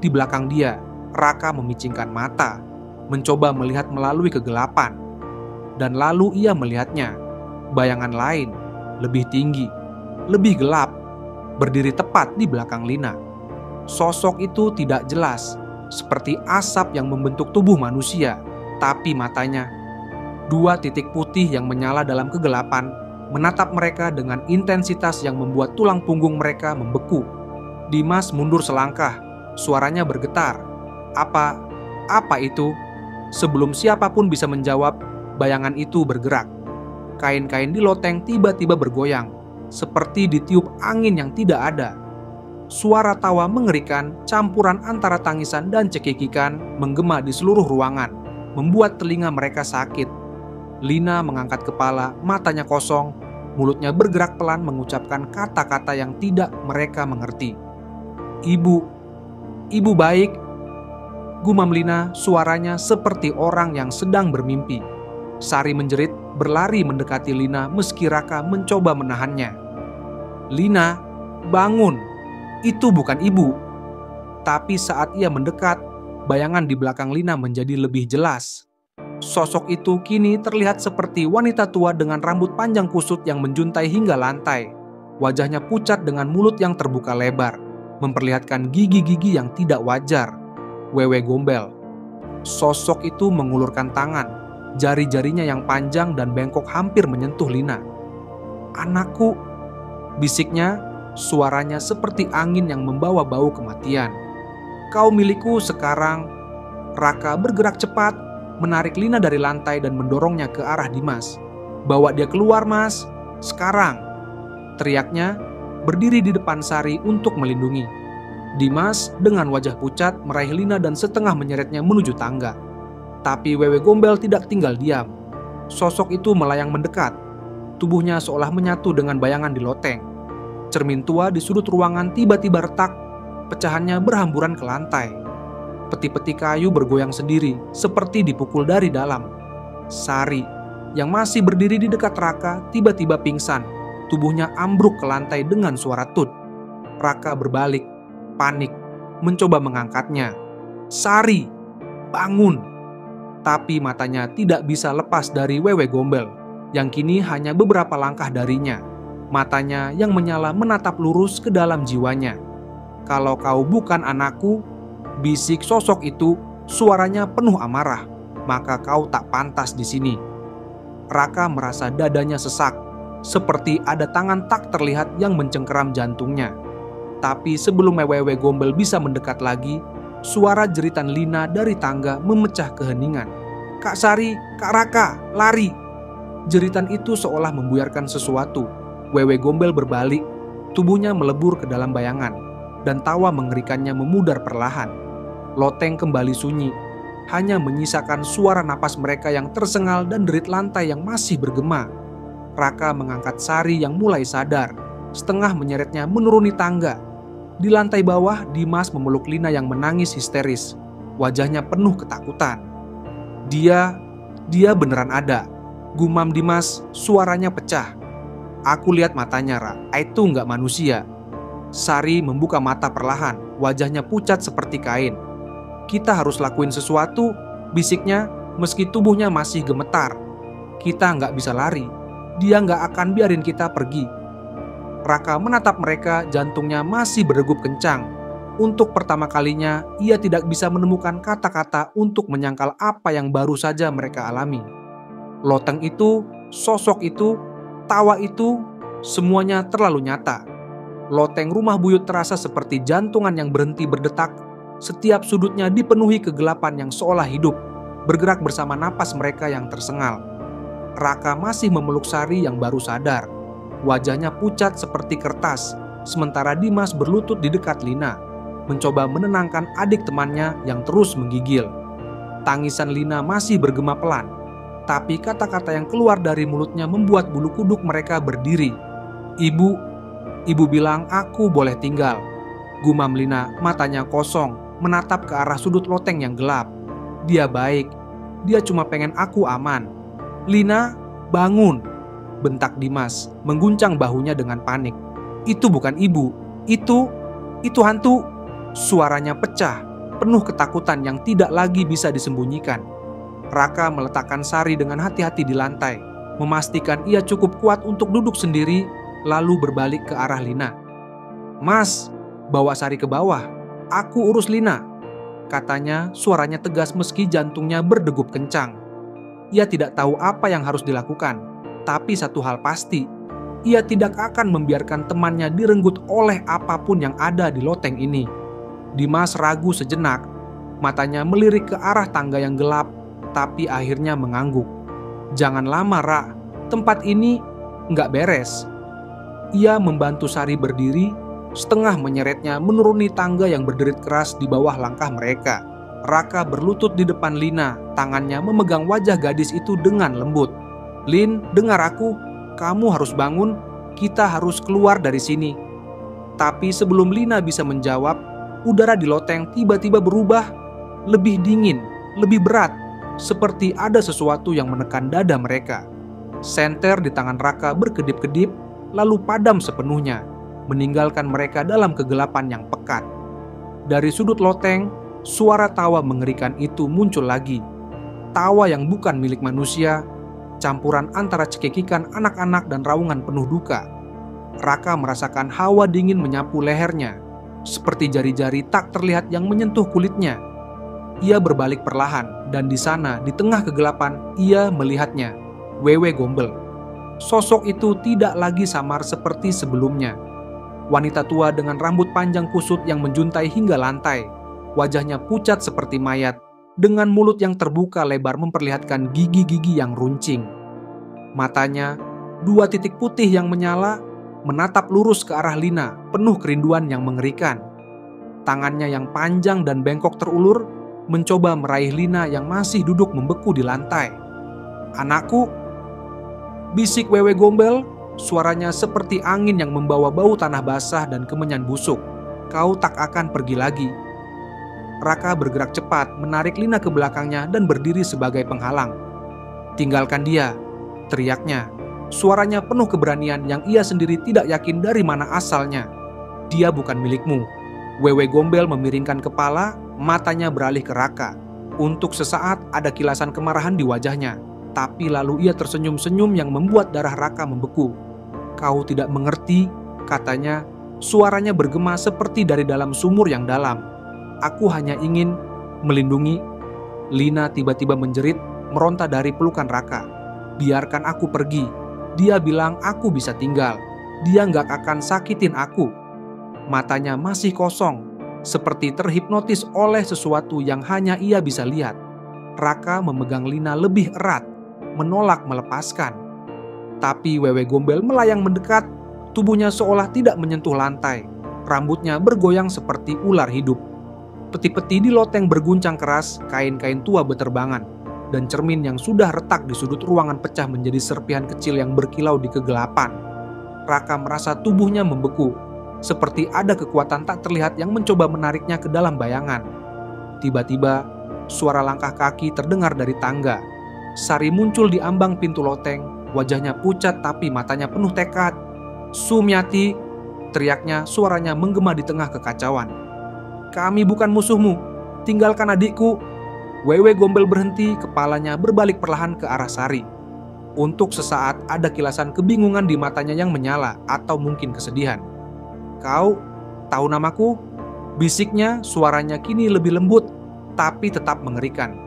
di belakang dia. Raka memicingkan mata, mencoba melihat melalui kegelapan. Dan lalu ia melihatnya. Bayangan lain, lebih tinggi, lebih gelap, berdiri tepat di belakang Lina. Sosok itu tidak jelas, seperti asap yang membentuk tubuh manusia, tapi matanya, 2 titik putih yang menyala dalam kegelapan, menatap mereka dengan intensitas yang membuat tulang punggung mereka membeku. Dimas mundur selangkah, suaranya bergetar. Apa itu?" Sebelum siapapun bisa menjawab, bayangan itu bergerak. Kain-kain di loteng tiba-tiba bergoyang, seperti ditiup angin yang tidak ada. Suara tawa mengerikan, campuran antara tangisan dan cekikikan, menggema di seluruh ruangan, membuat telinga mereka sakit. Lina mengangkat kepala, matanya kosong, mulutnya bergerak pelan mengucapkan kata-kata yang tidak mereka mengerti. Ibu baik," gumam Lina, suaranya seperti orang yang sedang bermimpi. Sari menjerit, berlari mendekati Lina meski Raka mencoba menahannya. "Lina, bangun! Itu bukan ibu." Tapi saat ia mendekat, bayangan di belakang Lina menjadi lebih jelas. Sosok itu kini terlihat seperti wanita tua dengan rambut panjang kusut yang menjuntai hingga lantai. Wajahnya pucat dengan mulut yang terbuka lebar, memperlihatkan gigi-gigi yang tidak wajar. Wewe Gombel. Sosok itu mengulurkan tangan. Jari-jarinya yang panjang dan bengkok hampir menyentuh Lina. "Anakku," bisiknya, suaranya seperti angin yang membawa bau kematian. "Kau milikku sekarang." Raka bergerak cepat, menarik Lina dari lantai dan mendorongnya ke arah Dimas. "Bawa dia keluar, Mas. Sekarang!" teriaknya, berdiri di depan Sari untuk melindungi. Dimas dengan wajah pucat meraih Lina dan setengah menyeretnya menuju tangga. Tapi Wewe Gombel tidak tinggal diam. Sosok itu melayang mendekat. Tubuhnya seolah menyatu dengan bayangan di loteng. Cermin tua di sudut ruangan tiba-tiba retak, pecahannya berhamburan ke lantai. Peti-peti kayu bergoyang sendiri, seperti dipukul dari dalam. Sari, yang masih berdiri di dekat Raka, tiba-tiba pingsan. Tubuhnya ambruk ke lantai dengan suara tut. Raka berbalik, panik, mencoba mengangkatnya. "Sari, bangun!" Tapi matanya tidak bisa lepas dari Wewe Gombel, yang kini hanya beberapa langkah darinya. Matanya yang menyala menatap lurus ke dalam jiwanya. "Kalau kau bukan anakku," bisik sosok itu, suaranya penuh amarah, "maka kau tak pantas di sini." Raka merasa dadanya sesak, seperti ada tangan tak terlihat yang mencengkeram jantungnya. Tapi sebelum Wewe Gombel bisa mendekat lagi, suara jeritan Lina dari tangga memecah keheningan. "Kak Sari, Kak Raka, lari!" Jeritan itu seolah membuyarkan sesuatu. Wewe Gombel berbalik, tubuhnya melebur ke dalam bayangan, dan tawa mengerikannya memudar perlahan. Loteng kembali sunyi. hanya menyisakan suara napas mereka yang tersengal dan derit lantai yang masih bergema. Raka mengangkat Sari yang mulai sadar, setengah menyeretnya menuruni tangga. Di lantai bawah, Dimas memeluk Lina yang menangis histeris. Wajahnya penuh ketakutan. Dia beneran ada. Gumam Dimas, suaranya pecah. Aku lihat matanya, Ra. Itu nggak manusia. Sari membuka mata perlahan, wajahnya pucat seperti kain. Kita harus lakuin sesuatu, bisiknya meski tubuhnya masih gemetar. Kita nggak bisa lari. Dia nggak akan biarin kita pergi. Raka menatap mereka, jantungnya masih berdegup kencang. Untuk pertama kalinya, ia tidak bisa menemukan kata-kata untuk menyangkal apa yang baru saja mereka alami. Loteng itu, sosok itu, tawa itu, semuanya terlalu nyata. Loteng rumah buyut terasa seperti jantungan yang berhenti berdetak. Setiap sudutnya dipenuhi kegelapan yang seolah hidup, bergerak bersama napas mereka yang tersengal. Raka masih memeluk Sari yang baru sadar. Wajahnya pucat seperti kertas, sementara Dimas berlutut di dekat Lina, mencoba menenangkan adik temannya yang terus menggigil. Tangisan Lina masih bergema pelan, tapi kata-kata yang keluar dari mulutnya membuat bulu kuduk mereka berdiri. Ibu bilang aku boleh tinggal. Gumam Lina, matanya kosong, menatap ke arah sudut loteng yang gelap. Dia baik, dia cuma pengen aku aman. Lina, bangun, bentak Dimas, mengguncang bahunya dengan panik. Itu bukan ibu, itu hantu. Suaranya pecah, penuh ketakutan yang tidak lagi bisa disembunyikan. Raka meletakkan Sari dengan hati-hati di lantai, memastikan ia cukup kuat untuk duduk sendiri, lalu berbalik ke arah Lina. Mas, bawa Sari ke bawah, aku urus Lina, katanya, suaranya tegas meski jantungnya berdegup kencang. Ia tidak tahu apa yang harus dilakukan, tapi satu hal pasti, ia tidak akan membiarkan temannya direnggut oleh apapun yang ada di loteng ini. Dimas ragu sejenak, matanya melirik ke arah tangga yang gelap, tapi akhirnya mengangguk. Jangan lama, Ra, tempat ini nggak beres. Ia membantu Sari berdiri, setengah menyeretnya menuruni tangga yang berderit keras di bawah langkah mereka. Raka berlutut di depan Lina, tangannya memegang wajah gadis itu dengan lembut. Lin, dengar aku, kamu harus bangun, kita harus keluar dari sini. Tapi sebelum Lina bisa menjawab, udara di loteng tiba-tiba berubah, lebih dingin, lebih berat, seperti ada sesuatu yang menekan dada mereka. Senter di tangan Raka berkedip-kedip, lalu padam sepenuhnya, meninggalkan mereka dalam kegelapan yang pekat. Dari sudut loteng, suara tawa mengerikan itu muncul lagi. Tawa yang bukan milik manusia, campuran antara cekikikan anak-anak dan raungan penuh duka. Raka merasakan hawa dingin menyapu lehernya, seperti jari-jari tak terlihat yang menyentuh kulitnya. Ia berbalik perlahan, dan di sana, di tengah kegelapan, ia melihatnya, Wewe Gombel. Sosok itu tidak lagi samar seperti sebelumnya. Wanita tua dengan rambut panjang kusut yang menjuntai hingga lantai. Wajahnya pucat seperti mayat, dengan mulut yang terbuka lebar memperlihatkan gigi-gigi yang runcing. Matanya, dua titik putih yang menyala, menatap lurus ke arah Lina, penuh kerinduan yang mengerikan. Tangannya yang panjang dan bengkok terulur, mencoba meraih Lina yang masih duduk membeku di lantai. Anakku, bisik Wewe Gombel, suaranya seperti angin yang membawa bau tanah basah dan kemenyan busuk. Kau tak akan pergi lagi. Raka bergerak cepat, menarik Lina ke belakangnya dan berdiri sebagai penghalang. Tinggalkan dia, teriaknya. Suaranya penuh keberanian yang ia sendiri tidak yakin dari mana asalnya. Dia bukan milikmu. Wewe Gombel memiringkan kepala, matanya beralih ke Raka. Untuk sesaat ada kilasan kemarahan di wajahnya, tapi lalu ia tersenyum-senyum yang membuat darah Raka membeku. Kau tidak mengerti, katanya, suaranya bergema seperti dari dalam sumur yang dalam. Aku hanya ingin melindungi. Lina tiba-tiba menjerit, meronta dari pelukan Raka. Biarkan aku pergi. Dia bilang aku bisa tinggal. Dia nggak akan sakitin aku. Matanya masih kosong, seperti terhipnotis oleh sesuatu yang hanya ia bisa lihat. Raka memegang Lina lebih erat, menolak melepaskan. Tapi Wewe Gombel melayang mendekat, tubuhnya seolah tidak menyentuh lantai. Rambutnya bergoyang seperti ular hidup. Peti-peti di loteng berguncang keras, kain-kain tua beterbangan, dan cermin yang sudah retak di sudut ruangan pecah menjadi serpihan kecil yang berkilau di kegelapan. Raka merasa tubuhnya membeku, seperti ada kekuatan tak terlihat yang mencoba menariknya ke dalam bayangan. Tiba-tiba, suara langkah kaki terdengar dari tangga. Sari muncul di ambang pintu loteng, wajahnya pucat tapi matanya penuh tekad. "Sumiati!" teriaknya, suaranya menggema di tengah kekacauan. "Kami bukan musuhmu, tinggalkan adikku." Wewe Gombel berhenti, kepalanya berbalik perlahan ke arah Sari. Untuk sesaat ada kilasan kebingungan di matanya yang menyala, atau mungkin kesedihan. "Kau tahu namaku?" bisiknya, suaranya kini lebih lembut, tapi tetap mengerikan.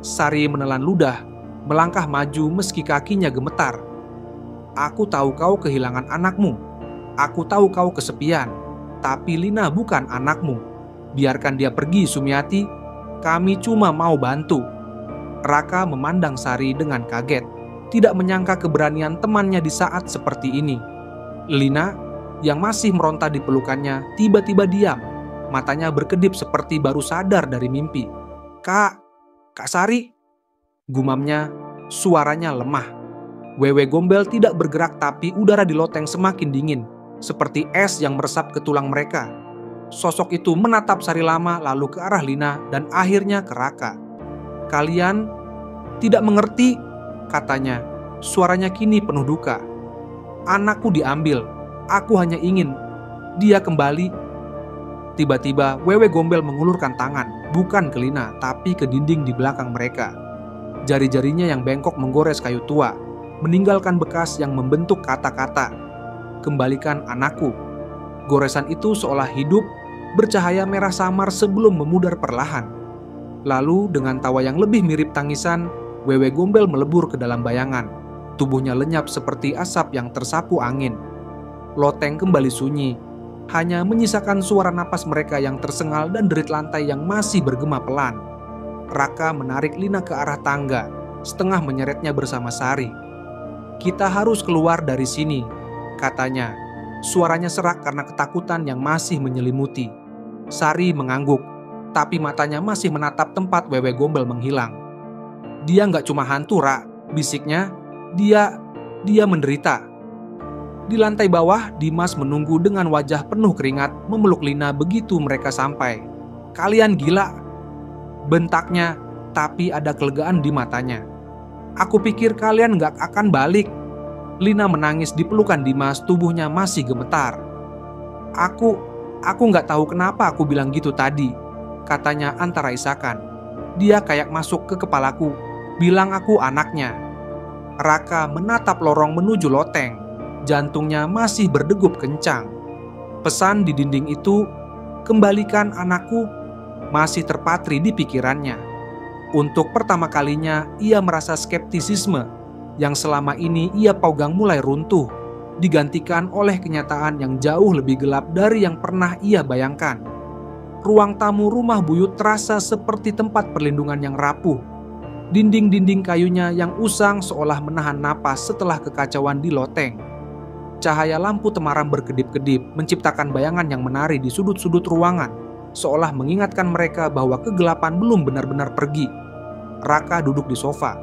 Sari menelan ludah, melangkah maju meski kakinya gemetar. "Aku tahu kau kehilangan anakmu. Aku tahu kau kesepian. Tapi Lina bukan anakmu. Biarkan dia pergi, Sumiati. Kami cuma mau bantu." Raka memandang Sari dengan kaget, tidak menyangka keberanian temannya di saat seperti ini. Lina, yang masih meronta di pelukannya, tiba-tiba diam. Matanya berkedip seperti baru sadar dari mimpi. Kak Sari," gumamnya, suaranya lemah. Wewe Gombel tidak bergerak, tapi udara di loteng semakin dingin, seperti es yang meresap ke tulang mereka. Sosok itu menatap Sari lama, lalu ke arah Lina, dan akhirnya ke Raka. "Kalian tidak mengerti," katanya. Suaranya kini penuh duka. "Anakku diambil. Aku hanya ingin dia kembali." Tiba-tiba Wewe Gombel mengulurkan tangan, bukan ke Lina, tapi ke dinding di belakang mereka. Jari-jarinya yang bengkok menggores kayu tua, meninggalkan bekas yang membentuk kata-kata, "Kembalikan anakku." Goresan itu seolah hidup, bercahaya merah samar sebelum memudar perlahan. Lalu dengan tawa yang lebih mirip tangisan, Wewe Gombel melebur ke dalam bayangan. Tubuhnya lenyap seperti asap yang tersapu angin. Loteng kembali sunyi, hanya menyisakan suara napas mereka yang tersengal dan derit lantai yang masih bergema pelan. Raka menarik Lina ke arah tangga, setengah menyeretnya bersama Sari. "Kita harus keluar dari sini," katanya. Suaranya serak karena ketakutan yang masih menyelimuti. Sari mengangguk, tapi matanya masih menatap tempat Wewe Gombel menghilang. "Dia nggak cuma hantu, Ra," bisiknya. Dia menderita." Di lantai bawah, Dimas menunggu dengan wajah penuh keringat memeluk Lina begitu mereka sampai. "Kalian gila," bentaknya, tapi ada kelegaan di matanya. "Aku pikir kalian gak akan balik." Lina menangis di pelukan Dimas, tubuhnya masih gemetar. Aku gak tahu kenapa aku bilang gitu tadi," katanya antara isakan. "Dia kayak masuk ke kepalaku, bilang aku anaknya." Raka menatap lorong menuju loteng. Jantungnya masih berdegup kencang. Pesan di dinding itu, "Kembalikan anakku," masih terpatri di pikirannya. Untuk pertama kalinya, ia merasa skeptisisme yang selama ini ia pegang mulai runtuh, digantikan oleh kenyataan yang jauh lebih gelap dari yang pernah ia bayangkan. Ruang tamu rumah buyut terasa seperti tempat perlindungan yang rapuh. Dinding-dinding kayunya yang usang seolah menahan napas setelah kekacauan di loteng. Cahaya lampu temaram berkedip-kedip, menciptakan bayangan yang menari di sudut-sudut ruangan, seolah mengingatkan mereka bahwa kegelapan belum benar-benar pergi. Raka duduk di sofa,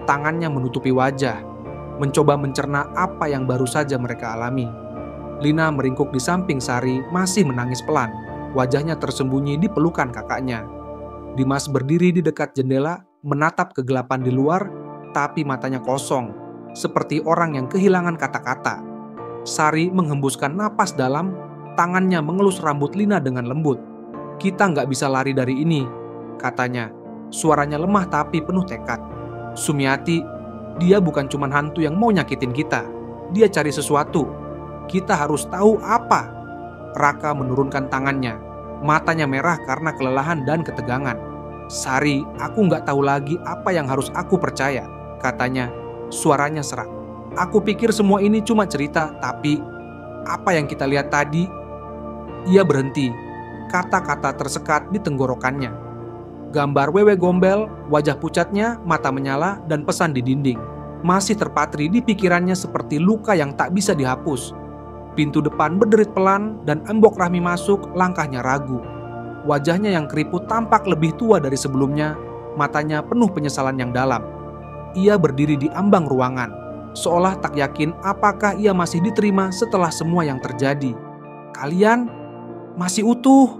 tangannya menutupi wajah, mencoba mencerna apa yang baru saja mereka alami. Lina meringkuk di samping Sari, masih menangis pelan, wajahnya tersembunyi di pelukan kakaknya. Dimas berdiri di dekat jendela, menatap kegelapan di luar, tapi matanya kosong, seperti orang yang kehilangan kata-kata. Sari menghembuskan napas dalam, tangannya mengelus rambut Lina dengan lembut. "Kita nggak bisa lari dari ini," katanya. Suaranya lemah tapi penuh tekad. "Sumiati, dia bukan cuma hantu yang mau nyakitin kita. Dia cari sesuatu. Kita harus tahu apa." Raka menurunkan tangannya, matanya merah karena kelelahan dan ketegangan. "Sari, aku nggak tahu lagi apa yang harus aku percaya," katanya. Suaranya serak. "Aku pikir semua ini cuma cerita, tapi apa yang kita lihat tadi?" Ia berhenti. Kata-kata tersekat di tenggorokannya. Gambar Wewe Gombel, wajah pucatnya, mata menyala, dan pesan di dinding masih terpatri di pikirannya seperti luka yang tak bisa dihapus. Pintu depan berderit pelan dan Embok Rahmi masuk, langkahnya ragu. Wajahnya yang keriput tampak lebih tua dari sebelumnya, matanya penuh penyesalan yang dalam. Ia berdiri di ambang ruangan, seolah tak yakin apakah ia masih diterima setelah semua yang terjadi. "Kalian masih utuh,"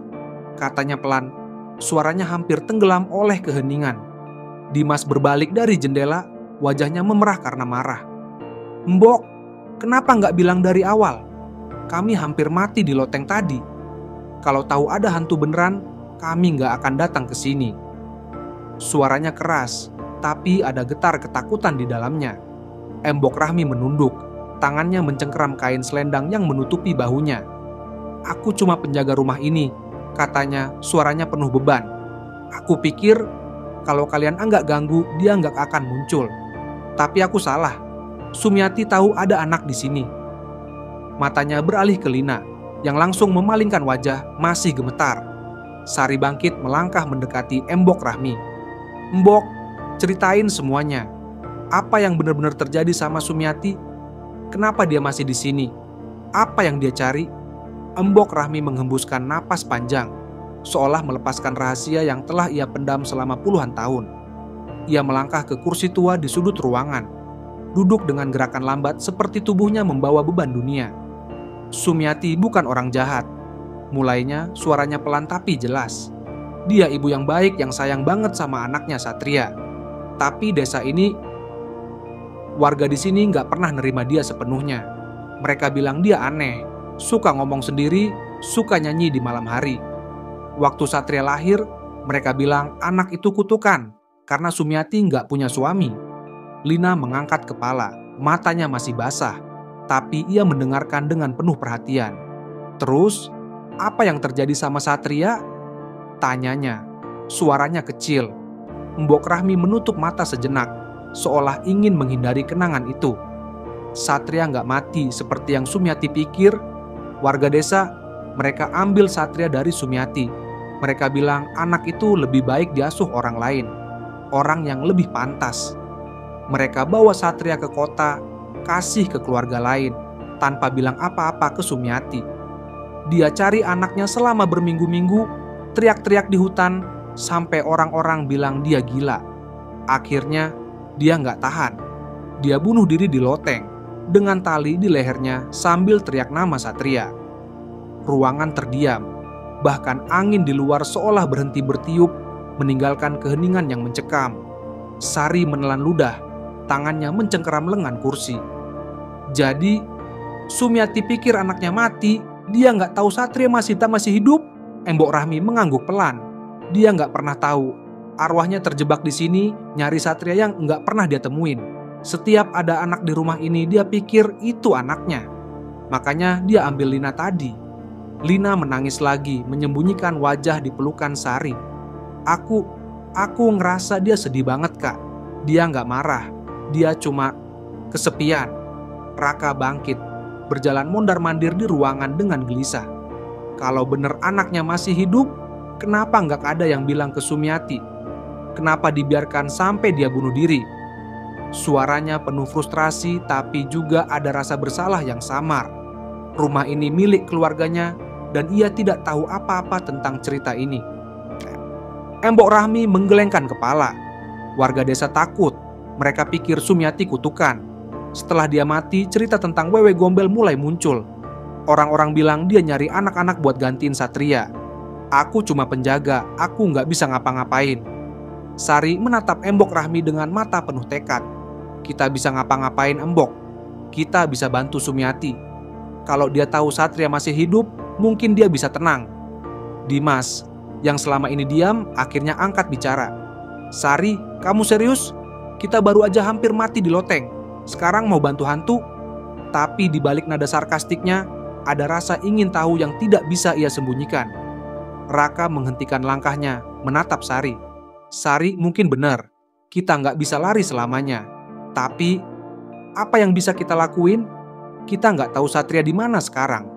katanya pelan. Suaranya hampir tenggelam oleh keheningan. Dimas berbalik dari jendela, wajahnya memerah karena marah. "Mbok, kenapa nggak bilang dari awal? Kami hampir mati di loteng tadi. Kalau tahu ada hantu beneran, kami nggak akan datang ke sini." Suaranya keras, tapi ada getar ketakutan di dalamnya. Mbok Rahmi menunduk, tangannya mencengkeram kain selendang yang menutupi bahunya. "Aku cuma penjaga rumah ini," katanya, suaranya penuh beban. "Aku pikir kalau kalian enggak ganggu, dia enggak akan muncul. Tapi aku salah. Sumiati tahu ada anak di sini." Matanya beralih ke Lina, yang langsung memalingkan wajah, masih gemetar. Sari bangkit melangkah mendekati Mbok Rahmi. "Mbok, ceritain semuanya. Apa yang benar-benar terjadi sama Sumiati? Kenapa dia masih di sini? Apa yang dia cari?" Mbok Rahmi menghembuskan napas panjang, seolah melepaskan rahasia yang telah ia pendam selama puluhan tahun. Ia melangkah ke kursi tua di sudut ruangan, duduk dengan gerakan lambat seperti tubuhnya membawa beban dunia. "Sumiati bukan orang jahat," mulainya, suaranya pelan tapi jelas. "Dia ibu yang baik yang sayang banget sama anaknya Satria. Tapi desa ini, warga di sini nggak pernah nerima dia sepenuhnya. Mereka bilang dia aneh, suka ngomong sendiri, suka nyanyi di malam hari. Waktu Satria lahir, mereka bilang anak itu kutukan karena Sumiati nggak punya suami." Lina mengangkat kepala, matanya masih basah, tapi ia mendengarkan dengan penuh perhatian. "Terus, apa yang terjadi sama Satria?" tanyanya, suaranya kecil. Mbok Rahmi menutup mata sejenak, seolah ingin menghindari kenangan itu. "Satria nggak mati seperti yang Sumiati pikir. Warga desa, mereka ambil Satria dari Sumiati. Mereka bilang anak itu lebih baik diasuh orang lain, orang yang lebih pantas. Mereka bawa Satria ke kota, kasih ke keluarga lain, tanpa bilang apa-apa ke Sumiati. Dia cari anaknya selama berminggu-minggu, teriak-teriak di hutan, sampai orang-orang bilang dia gila. Akhirnya, dia nggak tahan. Dia bunuh diri di loteng, dengan tali di lehernya sambil teriak nama Satria." Ruangan terdiam, bahkan angin di luar seolah berhenti bertiup, meninggalkan keheningan yang mencekam. Sari menelan ludah, tangannya mencengkeram lengan kursi. "Jadi, Sumiati pikir anaknya mati, dia nggak tahu Satria masih hidup?" Mbok Rahmi mengangguk pelan. Dia nggak pernah tahu, arwahnya terjebak di sini, nyari Satria yang nggak pernah dia temuin. Setiap ada anak di rumah ini, dia pikir itu anaknya. Makanya dia ambil Lina tadi." Lina menangis lagi, menyembunyikan wajah di pelukan Sari. Aku ngerasa dia sedih banget, Kak. Dia nggak marah, dia cuma kesepian." Raka bangkit, berjalan mondar-mandir di ruangan dengan gelisah. Kalau bener anaknya masih hidup, kenapa nggak ada yang bilang ke Sumiati? Kenapa dibiarkan sampai dia bunuh diri? Suaranya penuh frustrasi, tapi juga ada rasa bersalah yang samar. Rumah ini milik keluarganya, dan ia tidak tahu apa-apa tentang cerita ini. Mbok Rahmi menggelengkan kepala. Warga desa takut, mereka pikir Sumiati kutukan. Setelah dia mati, cerita tentang Wewe Gombel mulai muncul. Orang-orang bilang dia nyari anak-anak buat gantiin Satria. "Aku cuma penjaga, aku nggak bisa ngapa-ngapain." Sari menatap Mbok Rahmi dengan mata penuh tekad. "Kita bisa ngapa-ngapain, Mbok. Kita bisa bantu Sumiati. Kalau dia tahu Satria masih hidup, mungkin dia bisa tenang." Dimas, yang selama ini diam, akhirnya angkat bicara. "Sari, kamu serius? Kita baru aja hampir mati di loteng. Sekarang mau bantu hantu?" Tapi di balik nada sarkastiknya, ada rasa ingin tahu yang tidak bisa ia sembunyikan. Raka menghentikan langkahnya, menatap Sari. "Sari, mungkin benar. Kita nggak bisa lari selamanya. Tapi, apa yang bisa kita lakuin? Kita nggak tahu Satria di mana sekarang."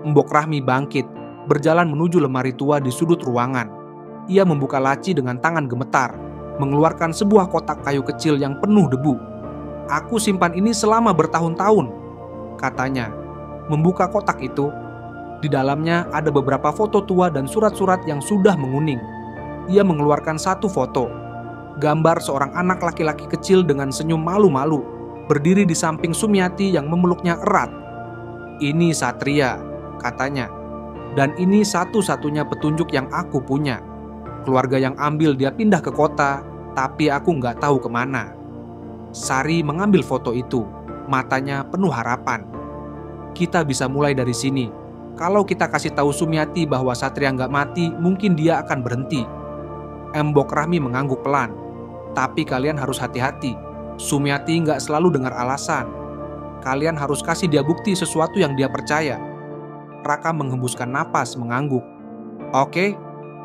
Mbok Rahmi bangkit, berjalan menuju lemari tua di sudut ruangan. Ia membuka laci dengan tangan gemetar, mengeluarkan sebuah kotak kayu kecil yang penuh debu. "Aku simpan ini selama bertahun-tahun," katanya. Membuka kotak itu, Di dalamnya ada beberapa foto tua dan surat-surat yang sudah menguning. Ia mengeluarkan satu foto, gambar seorang anak laki-laki kecil dengan senyum malu-malu, berdiri di samping Sumiati yang memeluknya erat. "Ini Satria," katanya. "Dan ini satu-satunya petunjuk yang aku punya. Keluarga yang ambil dia pindah ke kota, tapi aku nggak tahu kemana." Sari mengambil foto itu, matanya penuh harapan. "Kita bisa mulai dari sini. Kalau kita kasih tahu Sumiati bahwa Satria nggak mati, mungkin dia akan berhenti." Mbok Rahmi mengangguk pelan. "Tapi kalian harus hati-hati. Sumiati nggak selalu dengar alasan. Kalian harus kasih dia bukti sesuatu yang dia percaya." Raka menghembuskan napas mengangguk. "Oke,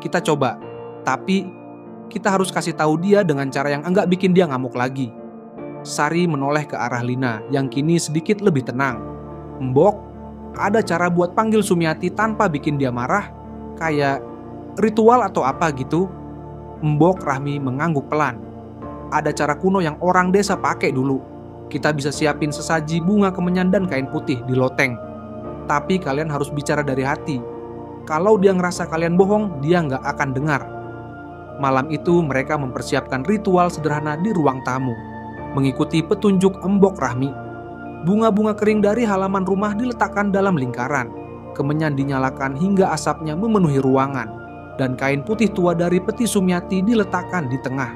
kita coba. Tapi kita harus kasih tahu dia dengan cara yang enggak bikin dia ngamuk lagi." Sari menoleh ke arah Lina yang kini sedikit lebih tenang. "Mbok, ada cara buat panggil Sumiati tanpa bikin dia marah? Kayak ritual atau apa gitu?" Mbok Rahmi mengangguk pelan. "Ada cara kuno yang orang desa pakai dulu. Kita bisa siapin sesaji bunga kemenyan dan kain putih di loteng. Tapi kalian harus bicara dari hati. Kalau dia ngerasa kalian bohong, dia nggak akan dengar." Malam itu mereka mempersiapkan ritual sederhana di ruang tamu, mengikuti petunjuk Mbok Rahmi. Bunga-bunga kering dari halaman rumah diletakkan dalam lingkaran, kemenyan dinyalakan hingga asapnya memenuhi ruangan, dan kain putih tua dari peti Sumiati diletakkan di tengah.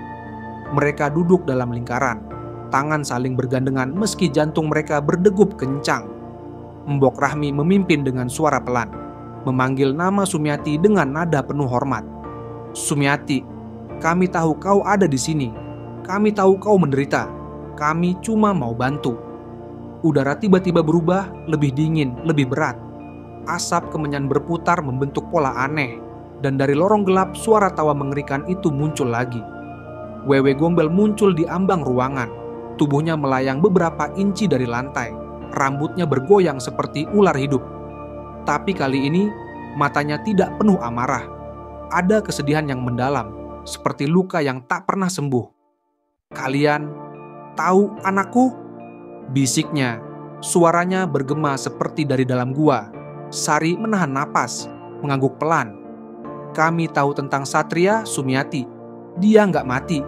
Mereka duduk dalam lingkaran, tangan saling bergandengan meski jantung mereka berdegup kencang. Mbok Rahmi memimpin dengan suara pelan, memanggil nama Sumiati dengan nada penuh hormat. "Sumiati, kami tahu kau ada di sini. Kami tahu kau menderita. Kami cuma mau bantu." Udara tiba-tiba berubah, lebih dingin, lebih berat. Asap kemenyan berputar membentuk pola aneh, dan dari lorong gelap suara tawa mengerikan itu muncul lagi. Wewe Gombel muncul di ambang ruangan. Tubuhnya melayang beberapa inci dari lantai. Rambutnya bergoyang seperti ular hidup. Tapi kali ini matanya tidak penuh amarah. Ada kesedihan yang mendalam, seperti luka yang tak pernah sembuh. "Kalian tahu anakku?" bisiknya. Suaranya bergema seperti dari dalam gua. Sari menahan napas, mengangguk pelan. "Kami tahu tentang Satria, Sumiati. Dia nggak mati.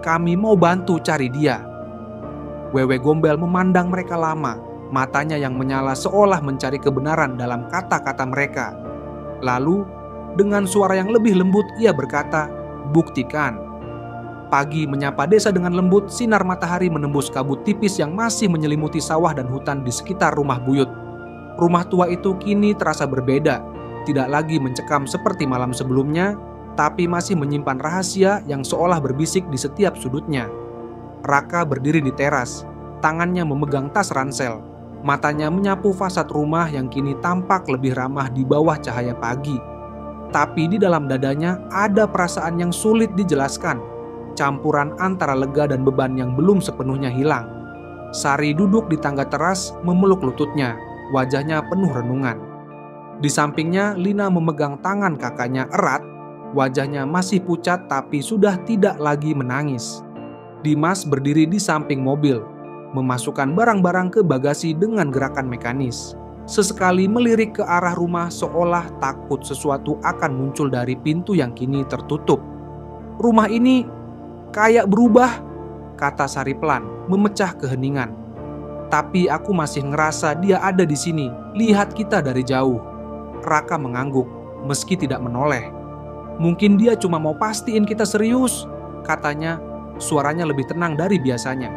Kami mau bantu cari dia." Wewe Gombel memandang mereka lama, matanya yang menyala seolah mencari kebenaran dalam kata-kata mereka. Lalu, dengan suara yang lebih lembut, ia berkata, "Buktikan." Pagi menyapa desa dengan lembut, sinar matahari menembus kabut tipis yang masih menyelimuti sawah dan hutan di sekitar rumah buyut. Rumah tua itu kini terasa berbeda, tidak lagi mencekam seperti malam sebelumnya, tapi masih menyimpan rahasia yang seolah berbisik di setiap sudutnya. Raka berdiri di teras, tangannya memegang tas ransel, matanya menyapu fasad rumah yang kini tampak lebih ramah di bawah cahaya pagi. Tapi di dalam dadanya ada perasaan yang sulit dijelaskan, campuran antara lega dan beban yang belum sepenuhnya hilang. Sari duduk di tangga teras memeluk lututnya, wajahnya penuh renungan. Di sampingnya Lina memegang tangan kakaknya erat, wajahnya masih pucat tapi sudah tidak lagi menangis. Dimas berdiri di samping mobil, memasukkan barang-barang ke bagasi dengan gerakan mekanis. Sesekali melirik ke arah rumah seolah takut sesuatu akan muncul dari pintu yang kini tertutup. "Rumah ini kayak berubah," kata Sari pelan, memecah keheningan. "Tapi aku masih ngerasa dia ada di sini, lihat kita dari jauh." Raka mengangguk, meski tidak menoleh. "Mungkin dia cuma mau pastiin kita serius," katanya, suaranya lebih tenang dari biasanya.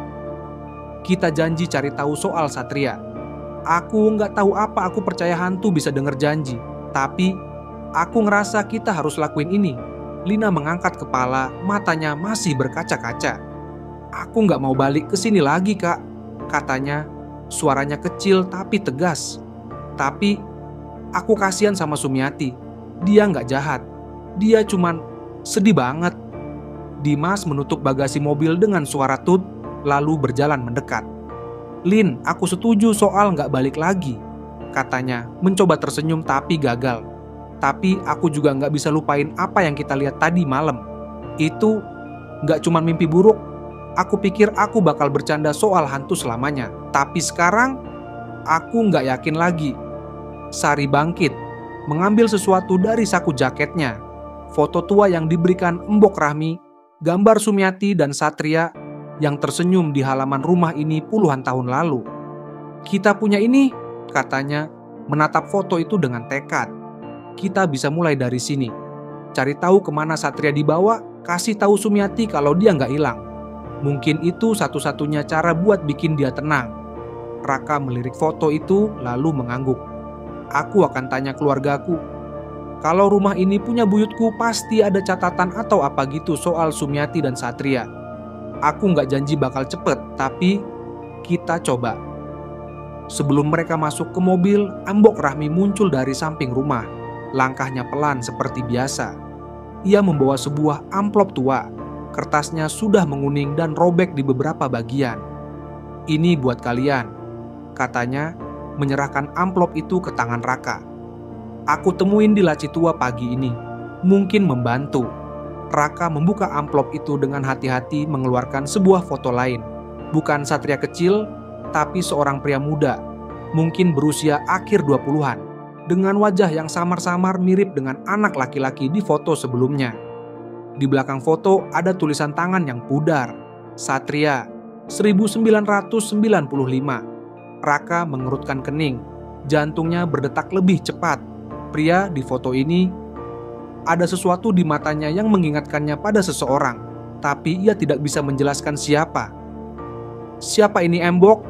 "Kita janji cari tahu soal Satria. Aku nggak tahu apa aku percaya hantu bisa denger janji, tapi aku ngerasa kita harus lakuin ini." Lina mengangkat kepala, matanya masih berkaca-kaca. "Aku nggak mau balik ke sini lagi, Kak," katanya, suaranya kecil tapi tegas. "Tapi aku kasihan sama Sumiati. Dia nggak jahat. Dia cuman sedih banget." Dimas menutup bagasi mobil dengan suara tut, lalu berjalan mendekat. "Lin, aku setuju soal nggak balik lagi," katanya, mencoba tersenyum tapi gagal. "Tapi aku juga nggak bisa lupain apa yang kita lihat tadi malam. Itu nggak cuma mimpi buruk. Aku pikir aku bakal bercanda soal hantu selamanya. Tapi sekarang, aku nggak yakin lagi." Sari bangkit, mengambil sesuatu dari saku jaketnya. Foto tua yang diberikan Embok Rahmi, gambar Sumiati dan Satria yang tersenyum di halaman rumah ini puluhan tahun lalu. "Kita punya ini," katanya, menatap foto itu dengan tekad. "Kita bisa mulai dari sini. Cari tahu kemana Satria dibawa, kasih tahu Sumiati kalau dia nggak hilang. Mungkin itu satu-satunya cara buat bikin dia tenang." Raka melirik foto itu lalu mengangguk. "Aku akan tanya keluargaku. Kalau rumah ini punya buyutku, pasti ada catatan atau apa gitu soal Sumiati dan Satria. Aku nggak janji bakal cepet, tapi kita coba." Sebelum mereka masuk ke mobil, Embok Rahmi muncul dari samping rumah. Langkahnya pelan seperti biasa. Ia membawa sebuah amplop tua. Kertasnya sudah menguning dan robek di beberapa bagian. "Ini buat kalian," katanya, menyerahkan amplop itu ke tangan Raka. "Aku temuin di laci tua pagi ini. Mungkin membantu." Raka membuka amplop itu dengan hati-hati, mengeluarkan sebuah foto lain. Bukan Satria kecil, tapi seorang pria muda, mungkin berusia akhir 20-an, dengan wajah yang samar-samar mirip dengan anak laki-laki di foto sebelumnya. Di belakang foto ada tulisan tangan yang pudar, "Satria, 1995. Raka mengerutkan kening, jantungnya berdetak lebih cepat. Pria di foto ini ada sesuatu di matanya yang mengingatkannya pada seseorang, tapi ia tidak bisa menjelaskan siapa. "Siapa ini, Embok?"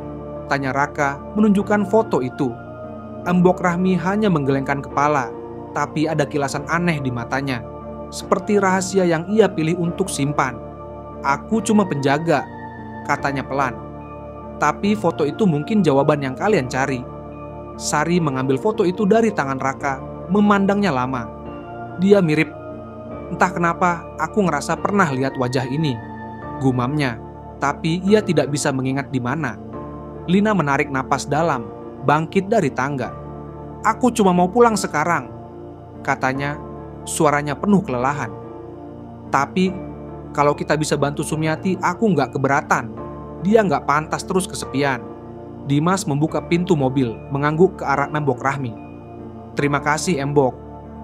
tanya Raka menunjukkan foto itu. Embok Rahmi hanya menggelengkan kepala, tapi ada kilasan aneh di matanya, seperti rahasia yang ia pilih untuk simpan. "Aku cuma penjaga," katanya pelan. "Tapi foto itu mungkin jawaban yang kalian cari." Sari mengambil foto itu dari tangan Raka, memandangnya lama. Dia mirip. "Entah kenapa, aku ngerasa pernah lihat wajah ini," gumamnya, tapi ia tidak bisa mengingat di mana. Lina menarik napas dalam, bangkit dari tangga. "Aku cuma mau pulang sekarang," katanya, suaranya penuh kelelahan. "Tapi, kalau kita bisa bantu Sumiati, aku nggak keberatan. Dia nggak pantas terus kesepian." Dimas membuka pintu mobil, mengangguk ke arah Embok Rahmi. "Terima kasih, Embok.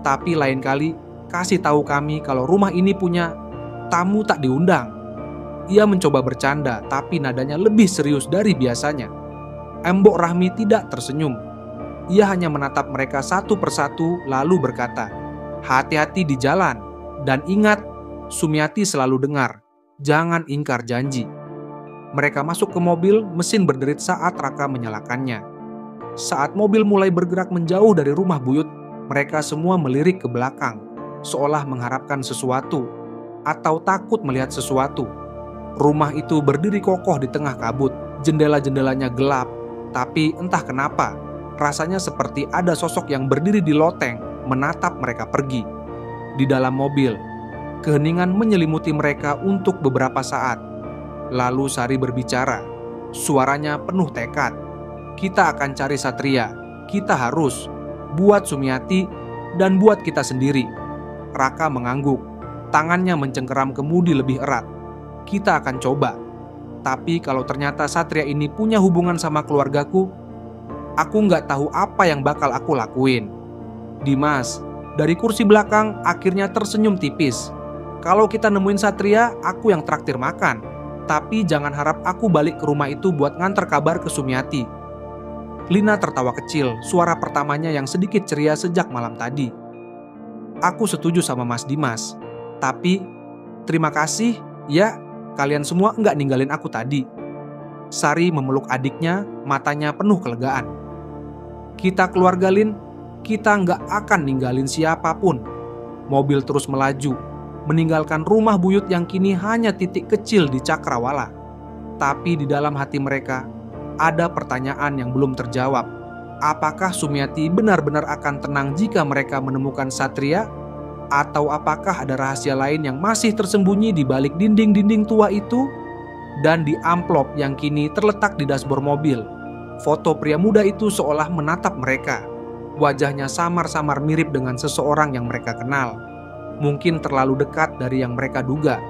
Tapi lain kali, kasih tahu kami kalau rumah ini punya tamu tak diundang." Ia mencoba bercanda, tapi nadanya lebih serius dari biasanya. Embok Rahmi tidak tersenyum. Ia hanya menatap mereka satu persatu, lalu berkata, "Hati-hati di jalan. Dan ingat, Sumiati selalu dengar. Jangan ingkar janji." Mereka masuk ke mobil, mesin berderit saat Raka menyalakannya. Saat mobil mulai bergerak menjauh dari rumah buyut, mereka semua melirik ke belakang, seolah mengharapkan sesuatu, atau takut melihat sesuatu. Rumah itu berdiri kokoh di tengah kabut, jendela-jendelanya gelap, tapi entah kenapa, rasanya seperti ada sosok yang berdiri di loteng, menatap mereka pergi. Di dalam mobil, keheningan menyelimuti mereka untuk beberapa saat. Lalu Sari berbicara, suaranya penuh tekad. "Kita akan cari Satria, kita harus, buat Sumiati dan buat kita sendiri." Raka mengangguk, tangannya mencengkeram kemudi lebih erat. "Kita akan coba. Tapi kalau ternyata Satria ini punya hubungan sama keluargaku, aku nggak tahu apa yang bakal aku lakuin." Dimas, dari kursi belakang, akhirnya tersenyum tipis. "Kalau kita nemuin Satria, aku yang traktir makan. Tapi jangan harap aku balik ke rumah itu buat nganter kabar ke Sumiati." Lina tertawa kecil, suara pertamanya yang sedikit ceria sejak malam tadi. "Aku setuju sama Mas Dimas. Tapi, terima kasih, ya. Kalian semua nggak ninggalin aku tadi." Sari memeluk adiknya, matanya penuh kelegaan. "Kita keluarga Lin, kita nggak akan ninggalin siapapun." Mobil terus melaju, meninggalkan rumah buyut yang kini hanya titik kecil di cakrawala. Tapi di dalam hati mereka, ada pertanyaan yang belum terjawab. Apakah Sumiati benar-benar akan tenang jika mereka menemukan Satria? Atau apakah ada rahasia lain yang masih tersembunyi di balik dinding-dinding tua itu? Dan di amplop yang kini terletak di dashboard mobil, foto pria muda itu seolah menatap mereka. Wajahnya samar-samar mirip dengan seseorang yang mereka kenal. Mungkin terlalu dekat dari yang mereka duga.